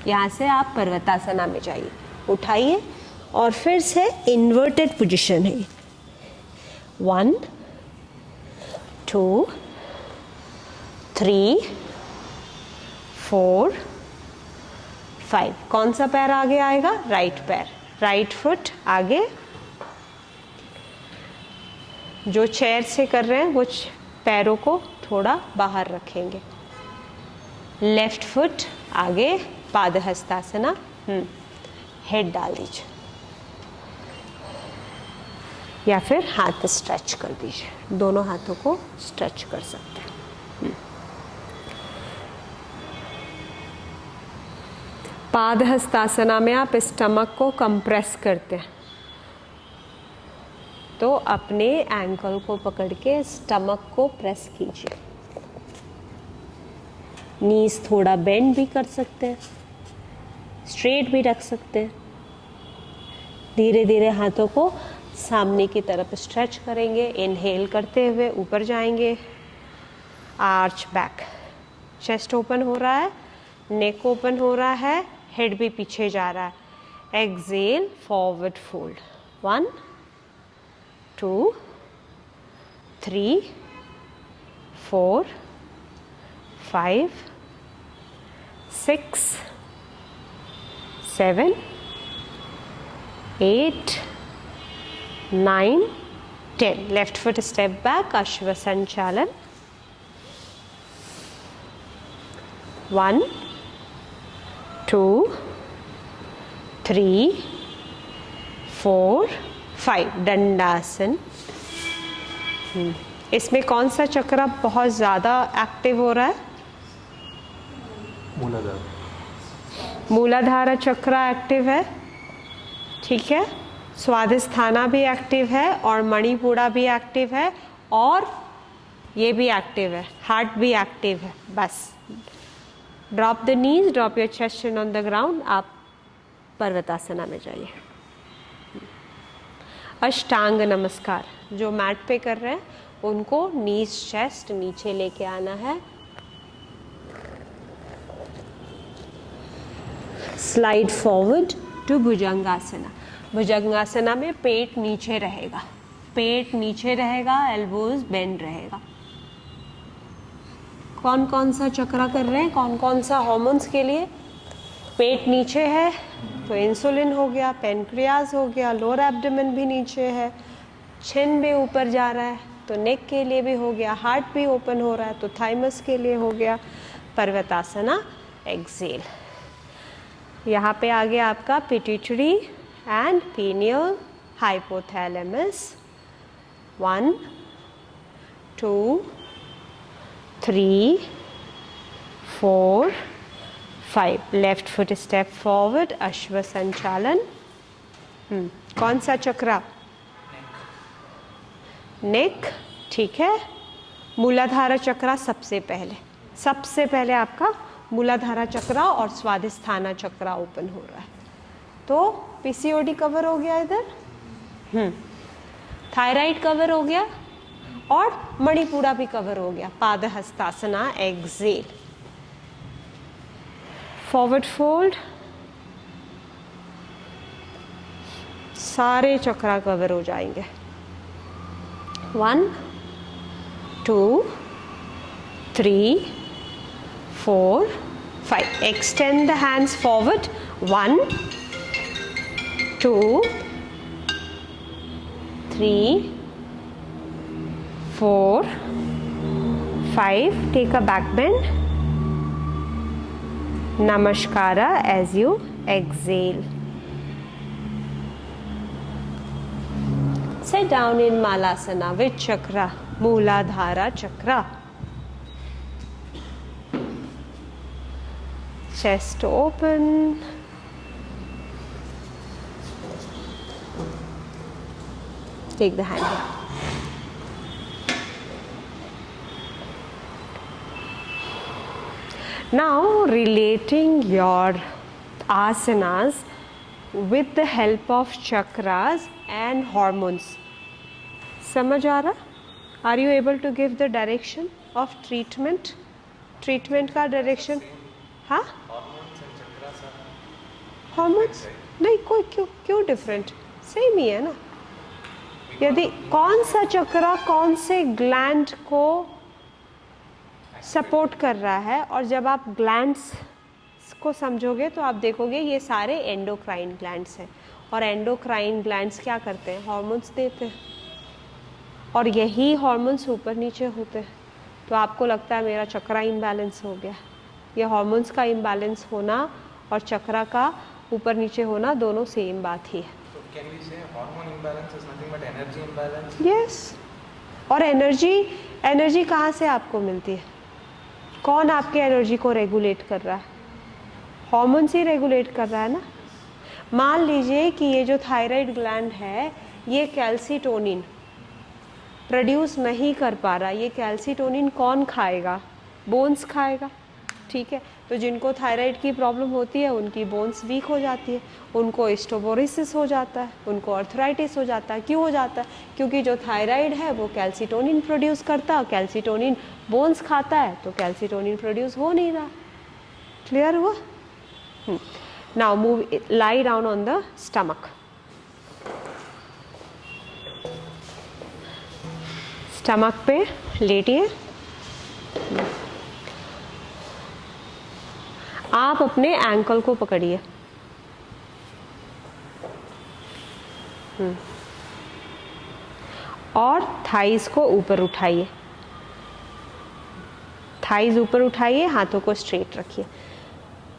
यहाँ से आप पर्वतासना में जाइए. उठाइए और फिर से इन्वर्टेड पोजीशन है. 1, 2, 3, 4, 5. कौन सा पैर आगे आएगा, राइट पैर. राइट फुट आगे. जो चेयर से कर रहे हैं वो पैरों को थोड़ा बाहर रखेंगे. लेफ्ट फुट आगे, पादहस्तासना. हेड डाल दीजिए या फिर हाथ स्ट्रेच कर दीजिए. दोनों हाथों को स्ट्रेच कर सकते हैं. पादहस्तासना में आप स्टमक को कंप्रेस करते हैं, तो अपने एंकल को पकड़ के स्टमक को प्रेस कीजिए. नीज थोड़ा बेंड भी कर सकते हैं. स्ट्रेट भी रख सकते हैं। धीरे धीरे हाथों को सामने की तरफ स्ट्रेच करेंगे, इनहेल करते हुए ऊपर जाएंगे, आर्च बैक, चेस्ट ओपन हो रहा है, नेक ओपन हो रहा है, हेड भी पीछे जा रहा है। Exhale, forward fold, 1 2 3 4 5 6 7 8 9 10। Left foot step back, अश्व संचालन, 1 2 3 4 5। दंडासन। इसमें कौन सा चक्र बहुत ज़्यादा एक्टिव हो रहा है? मूलाधार चक्र एक्टिव है, ठीक है। स्वादिष्ठाना भी एक्टिव है और मणिपुरा भी एक्टिव है और ये भी एक्टिव है, हार्ट भी एक्टिव है। बस drop the knees, drop your chest on the ground, आप पर्वतासना में जाइए। अष्टांग नमस्कार जो मैट पे कर रहे हैं उनको नीज चेस्ट नीचे लेके आना है। Slide forward to bhujangasana. Bhujangasana में पेट नीचे रहेगा, पेट नीचे रहेगा, एल्बोज बेंड रहेगा। कौन कौन सा चक्र कर रहे हैं, कौन कौन सा हार्मोन्स के लिए? पेट नीचे है तो इंसुलिन हो गया, पेनक्रियाज हो गया, लोअर एब्डोमेन भी नीचे है, छिन भी ऊपर जा रहा है तो नेक के लिए भी हो गया, हार्ट भी ओपन हो रहा है तो थाइमस के लिए हो गया। पर्वतासना, एक्सेल। यहाँ पे आगे आपका pituitary and pineal hypothalamus, 1 2 3 4 5। Left foot step forward, अश्व संचालन। कौन सा चक्र? नेक, ठीक है। मूलाधार चक्र सबसे पहले आपका मूलाधार चक्र और स्वादिष्ठाना चक्र ओपन हो रहा है तो पीसीओडी कवर हो गया इधर, थायराइड कवर हो गया और मणिपुरा भी कवर हो गया। पादहस्तासना, एक्सेल, फॉरवर्ड फोल्ड, सारे चक्र कवर हो जाएंगे। 1 2 3 4 5। Extend the hands forward, 1 2 3 4 5। Take a back bend. Namaskara as you exhale. Sit down in Malasana. Which chakra? Mooladhara chakra. Chest open. Take the hand here. Now relating your asanas with the help of chakras and hormones. समझ आ रहा? Are you able to give the direction of treatment? Treatment का direction? हाँ? Hormones? नहीं, कोई क्यों different? Same ही है ना। यदि कौन सा चक्र कौन से ग्लैंड को सपोर्ट कर रहा है और जब आप ग्लैंड्स को समझोगे तो आप देखोगे ये सारे एंडोक्राइन ग्लैंड्स हैं और एंडोक्राइन ग्लैंड्स क्या करते हैं? हार्मोन्स देते हैं और यही हार्मोन्स ऊपर नीचे होते हैं। तो आपको लगता है मेरा चक्रा इम्बैलेंस हो गया। ये हार्मोन्स का इम्बैलेंस होना और चक्रा का ऊपर नीचे होना दोनों सेम बात ही है। Can we say hormone imbalance is nothing but energy imbalance? Yes. और एनर्जी कहाँ से आपको मिलती है? कौन आपके एनर्जी को रेगुलेट कर रहा है? हार्मोन्स ही रेगुलेट कर रहा है ना। मान लीजिए कि ये जो थायराइड ग्लैंड है ये कैल्सीटोनिन प्रोड्यूस नहीं कर पा रहा, ये कैल्सीटोनिन कौन खाएगा? बोन्स खाएगा, ठीक है। तो जिनको थायराइड की प्रॉब्लम होती है उनकी बोन्स वीक हो जाती है, उनको स्टोबोरिसिस हो जाता है, उनको आर्थराइटिस हो जाता है। क्यों हो जाता है? क्योंकि जो थायराइड है वो कैल्सिटोनिन प्रोड्यूस करता है, कैल्सिटोनिन बोन्स खाता है तो कैल्सिटोनिन प्रोड्यूस हो नहीं रहा। क्लियर हुआ? Now move, lie down on the stomach. Stomach पे लेटिए। आप अपने एंकल को पकड़िए। और थाइस को ऊपर उठाइए। थाइस ऊपर उठाइए, हाथों को स्ट्रेट रखिए,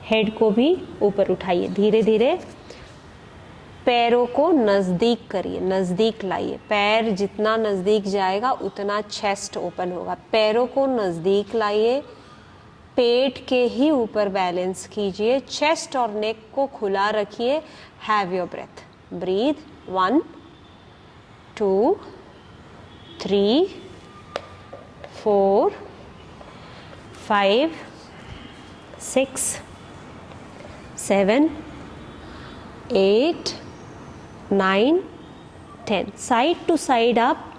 हेड को भी ऊपर उठाइए। धीरे धीरे पैरों को नज़दीक करिए, नज़दीक लाइए। पैर जितना नज़दीक जाएगा उतना चेस्ट ओपन होगा। पैरों को नज़दीक लाइए, पेट के ही ऊपर बैलेंस कीजिए, चेस्ट और नेक को खुला रखिए। Have your breath, breathe. 1 2 3 4 5 6 7 8 9 10। Side to side आप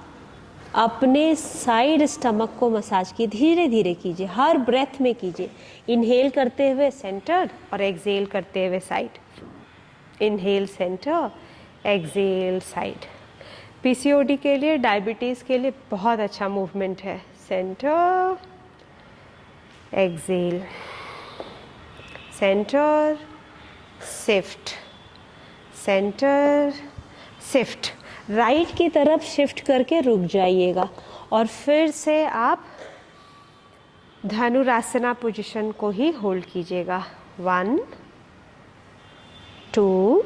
अपने साइड स्टमक को मसाज की, धीरे धीरे कीजिए, हर ब्रेथ में कीजिए। इनहेल करते हुए सेंटर और एक्सहेल करते हुए side. Inhale centre, exhale side. PCOD के लिए, डायबिटीज़ के लिए बहुत अच्छा मूवमेंट है। Centre, exhale, centre, shift, centre, shift. Right की तरफ शिफ्ट करके रुक जाइएगा और फिर से आप धनुरासना पोजीशन को ही होल्ड कीजिएगा। 1 2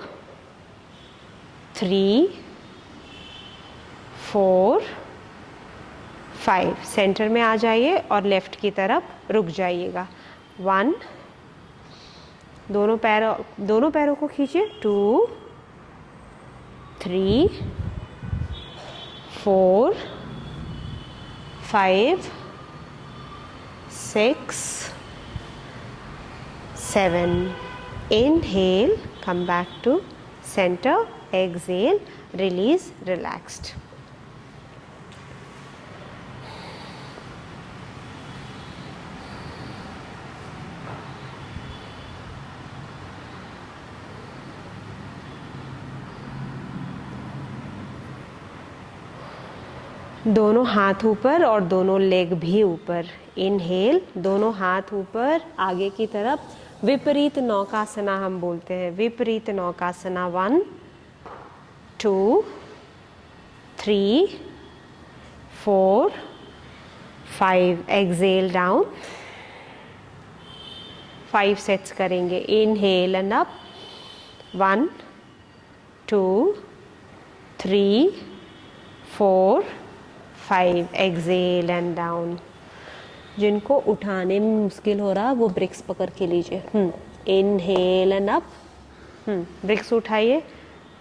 3 4 5। सेंटर में आ जाइए और लेफ्ट की तरफ रुक जाइएगा। 1, दोनों पैरों को खींचिए। 2 3 4 5 6 7। Inhale, come back to center. Exhale, release, relaxed. दोनों हाथ ऊपर और दोनों लेग भी ऊपर। इनहेल, दोनों हाथ ऊपर आगे की तरफ। विपरीत नौकासना हम बोलते हैं, विपरीत नौकासना। 1 2 3 4 5। Exhale down. 5 सेट्स करेंगे। Inhale and up. 1 2 3 4 5। Exhale and down. जिनको उठाने में मुश्किल हो रहा वो ब्रिक्स पकड़ के लीजिए। Inhale and up. ब्रिक्स उठाइए।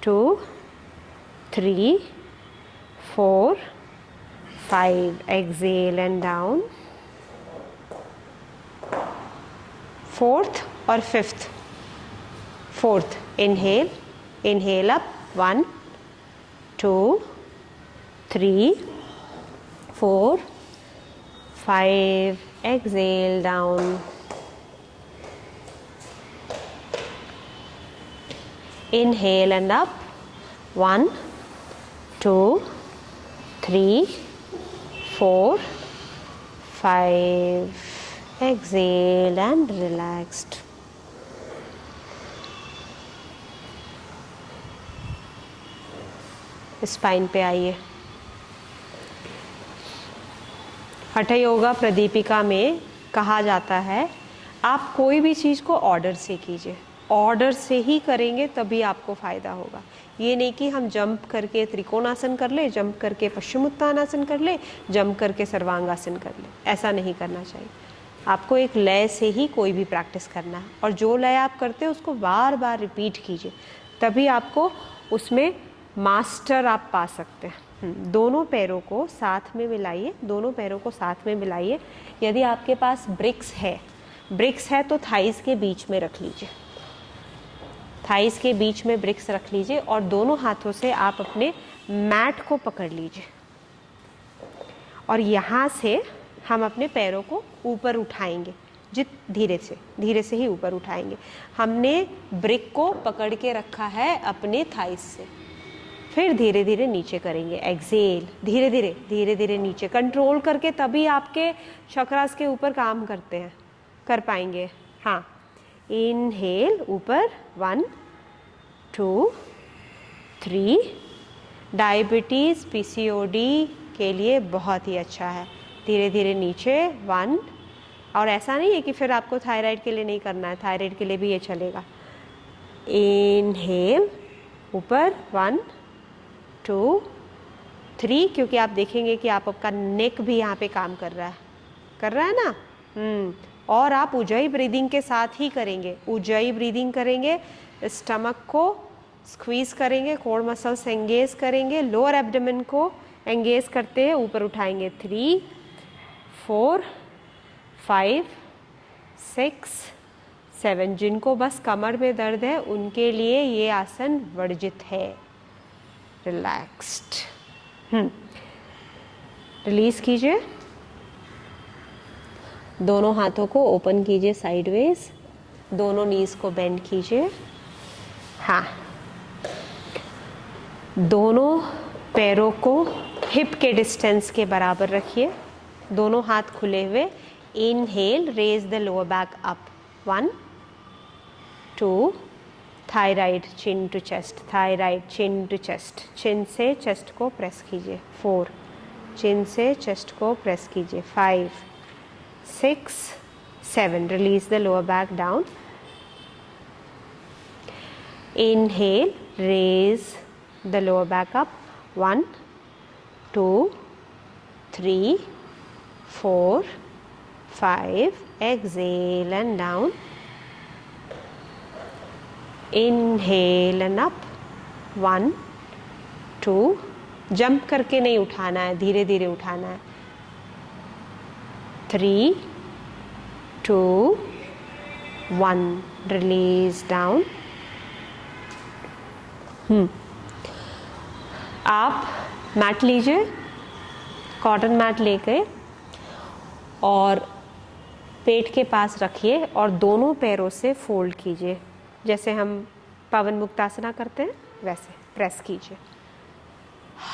2 3 4 5। Exhale and down. 4th और 5th। 4th inhale, inhale up. 1 2 3 4 5। Exhale down. Inhale and up. 1 2 3 4 5। Exhale and relaxed. Spine पे आइए। हठ योगा प्रदीपिका में कहा जाता है आप कोई भी चीज़ को ऑर्डर से कीजिए, ऑर्डर से ही करेंगे तभी आपको फ़ायदा होगा। ये नहीं कि हम जंप करके त्रिकोणासन कर ले, जंप करके पश्चिमोत्तानासन कर ले, जंप करके सर्वांगासन कर ले, ऐसा नहीं करना चाहिए। आपको एक लय से ही कोई भी प्रैक्टिस करना है और जो लय आप करते हैं उसको बार बार रिपीट कीजिए, तभी आपको उसमें मास्टर आप पा सकते हैं। दोनों पैरों को साथ में मिलाइए, दोनों पैरों को साथ में मिलाइए। यदि आपके पास ब्रिक्स है ब्रिक्स है तो थाइस के बीच में रख लीजिए, थाइस के बीच में ब्रिक्स रख लीजिए और दोनों हाथों से आप अपने मैट को पकड़ लीजिए और यहाँ से हम अपने पैरों को ऊपर उठाएंगे, धीरे से ही ऊपर उठाएंगे। हमने ब्रिक को पकड़ के रखा है अपने थाइस से, फिर धीरे धीरे नीचे करेंगे, एक्सेल, धीरे धीरे नीचे, कंट्रोल करके, तभी आपके चक्रास के ऊपर काम कर पाएंगे। हाँ, इनहेल ऊपर, 1 2 3, डायबिटीज़ पीसीओडी के लिए बहुत ही अच्छा है। धीरे धीरे नीचे, 1, और ऐसा नहीं है कि फिर आपको थायराइड के लिए नहीं करना है, थायराइड के लिए भी ये चलेगा। इनहेल ऊपर, 1 2 3, क्योंकि आप देखेंगे कि आपका नेक भी यहाँ पे काम कर रहा है ना। और आप उज्जयी ब्रीदिंग के साथ ही करेंगे, उज्जयी ब्रीदिंग करेंगे, स्टमक को स्क्वीज करेंगे, कोर मसल्स एंगेज करेंगे, लोअर एब्डोमेन को एंगेज करते हैं, ऊपर उठाएंगे, 3 4 5 6 7। जिनको बस कमर में दर्द है उनके लिए ये आसन वर्जित है। रिलैक्स्ड, रिलीज कीजिए, दोनों हाथों को ओपन कीजिए साइडवेज, दोनों नीज को बेंड कीजिए। हाँ, दोनों पैरों को हिप के डिस्टेंस के बराबर रखिए, दोनों हाथ खुले हुए। Inhale, raise the lower back up, 1 2, thyroid chin to chest, thyroid chin to chest, chin से चेस्ट को प्रेस कीजिए, 4, चिन से चेस्ट को प्रेस कीजिए, 5 6 7, release the lower back down. Inhale, raise the lower back up, 1 2 3 4 5, exhale and down, inhale and up, 1 2, jump करके नहीं उठाना है, धीरे धीरे उठाना है, 3 2 1, release down। आप मैट लीजिए, कॉटन मैट लेके और पेट के पास रखिए और दोनों पैरों से फोल्ड कीजिए, जैसे हम पवन मुक्तासना करते हैं वैसे प्रेस कीजिए।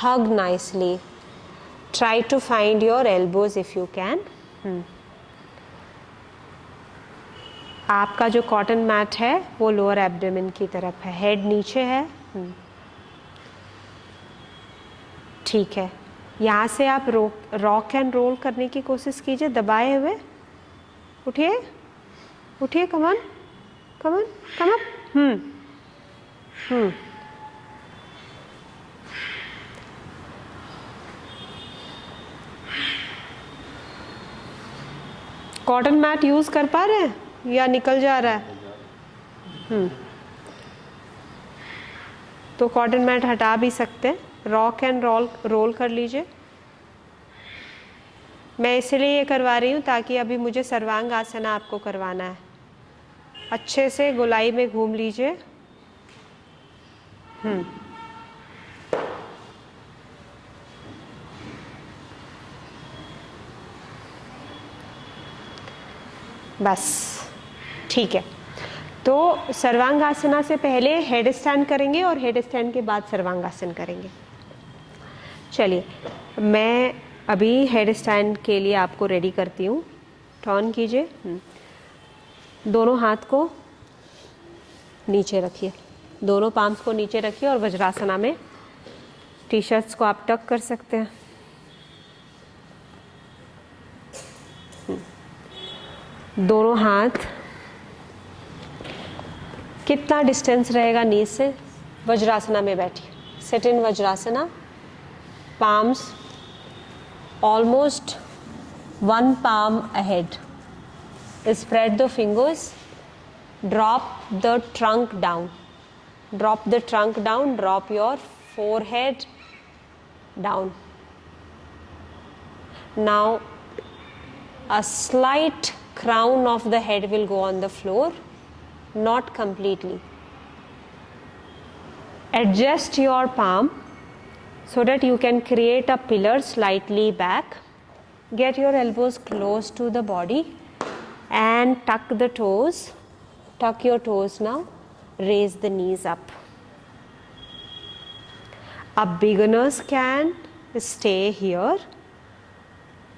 Hug nicely, try to find your elbows if you can. आपका जो कॉटन मैट है वो लोअर एब्डोमेन की तरफ है, हेड नीचे है। ठीक है, यहाँ से आप रॉक एंड रोल करने की कोशिश कीजिए, दबाए हुए। उठिए उठिए, come up. Cotton mat use कर पा रहे हैं या निकल जा रहा है? तो कॉटन मैट हटा भी सकते हैं, रॉक एंड रोल कर लीजिए। मैं इसलिए ये करवा रही हूँ ताकि अभी मुझे सर्वांग आसना आपको करवाना है। अच्छे से गोलाई में घूम लीजिए। बस ठीक है। तो सर्वांगासना से पहले हेड स्टैंड करेंगे और हेड स्टैंड के बाद सर्वांगासन करेंगे। चलिए, मैं अभी हेड स्टैंड के लिए आपको रेडी करती हूँ। टर्न कीजिए, दोनों हाथ को नीचे रखिए, दोनों पाम्स को नीचे रखिए और वज्रासना में टी शर्ट्स को आप टक कर सकते हैं। दोनों हाथ कितना डिस्टेंस रहेगा नीज से? वज्रासना में बैठिए, sit in vajrasana. palms almost one palm ahead. Spread the fingers, drop the trunk down, drop the trunk down, drop your forehead down. Now a slight crown of the head will go on the floor, not completely. Adjust your palm so that you can create a pillar slightly back. Get your elbows close to the body and tuck the toes. Tuck your toes now. Raise the knees up. A beginners can stay here.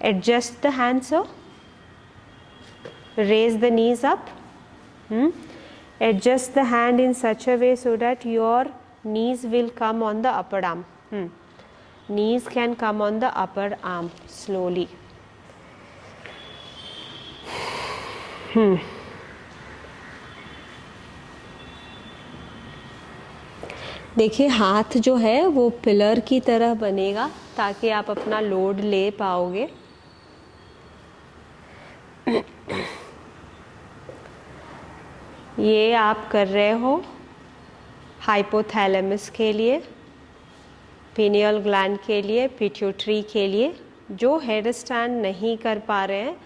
Adjust the hands up. Raise the knees up. Adjust the hand in such a way so that your knees will come on the upper arm. Knees can come on the upper arm slowly. देखिए हाथ जो है वो pillar की तरह बनेगा ताकि आप अपना लोड ले पाओगे. ये आप कर रहे हो हाइपोथैलेमस के लिए, पिनियल ग्लैंड के लिए, पिट्यूटरी के लिए. जो हेड स्टैंड नहीं कर पा रहे हैं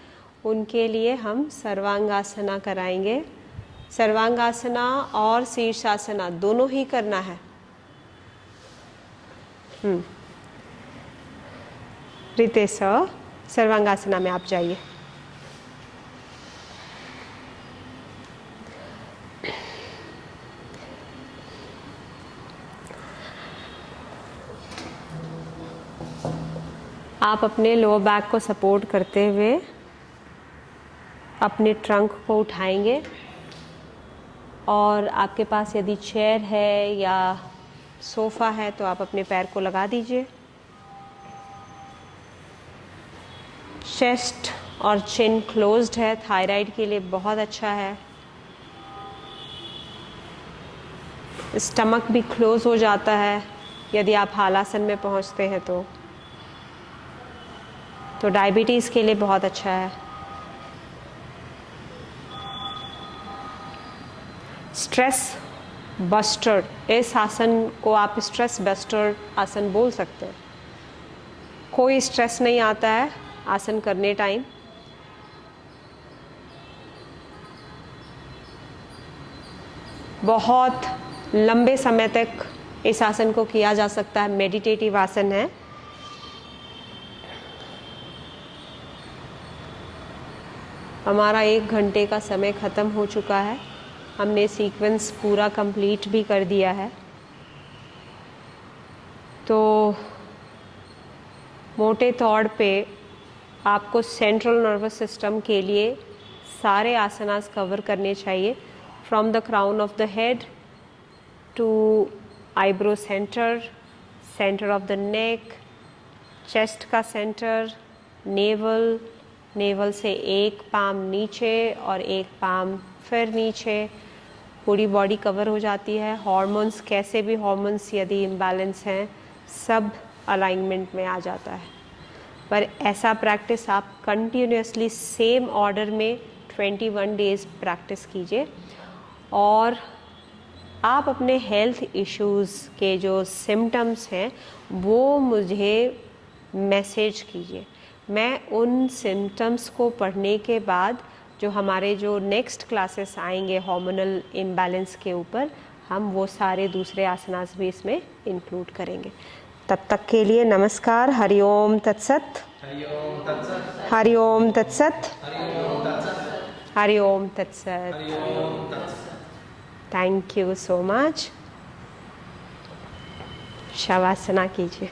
उनके लिए हम सर्वांगासना कराएंगे. सर्वांगासना और शीर्षासना दोनों ही करना है. रितेश सर, सर्वांगासना में आप जाइए. आप अपने लोअर बैक को सपोर्ट करते हुए अपने ट्रंक को उठाएंगे और आपके पास यदि चेयर है या सोफ़ा है तो आप अपने पैर को लगा दीजिए. चेस्ट और चिन क्लोज्ड है, थायराइड के लिए बहुत अच्छा है. स्टमक भी क्लोज हो जाता है यदि आप हालासन में पहुंचते हैं तो डायबिटीज़ के लिए बहुत अच्छा है. स्ट्रेस बस्टर, इस आसन को आप स्ट्रेस बस्टर आसन बोल सकते हैं. कोई स्ट्रेस नहीं आता है आसन करने टाइम. बहुत लंबे समय तक इस आसन को किया जा सकता है. मेडिटेटिव आसन है. हमारा 1 घंटे का समय ख़त्म हो चुका है. हमने सीक्वेंस पूरा कंप्लीट भी कर दिया है. तो मोटे तौर पे आपको सेंट्रल नर्वस सिस्टम के लिए सारे आसनास कवर करने चाहिए. From the crown of the head to eyebrow centre, centre of the neck, chest का सेंटर, नेवल, नेवल से एक पाम नीचे और एक पाम फिर नीचे. पूरी बॉडी कवर हो जाती है. हार्मोन्स, कैसे भी हार्मोन्स यदि इम्बैलेंस हैं सब अलाइनमेंट में आ जाता है. पर ऐसा प्रैक्टिस आप कंटिन्यूसली सेम ऑर्डर में 21 डेज़ प्रैक्टिस कीजिए और आप अपने हेल्थ इश्यूज़ के जो सिम्टम्स हैं वो मुझे मैसेज कीजिए. मैं उन सिम्टम्स को पढ़ने के बाद जो हमारे जो नेक्स्ट क्लासेस आएंगे हार्मोनल इम्बैलेंस के ऊपर, हम वो सारे दूसरे आसनास भी इसमें इंक्लूड करेंगे. तब तक के लिए नमस्कार. हरिओम तत्सत. हरिओम तत्सत. हरिओम तत्सत. Thank you so much. Shavasana कीजिए.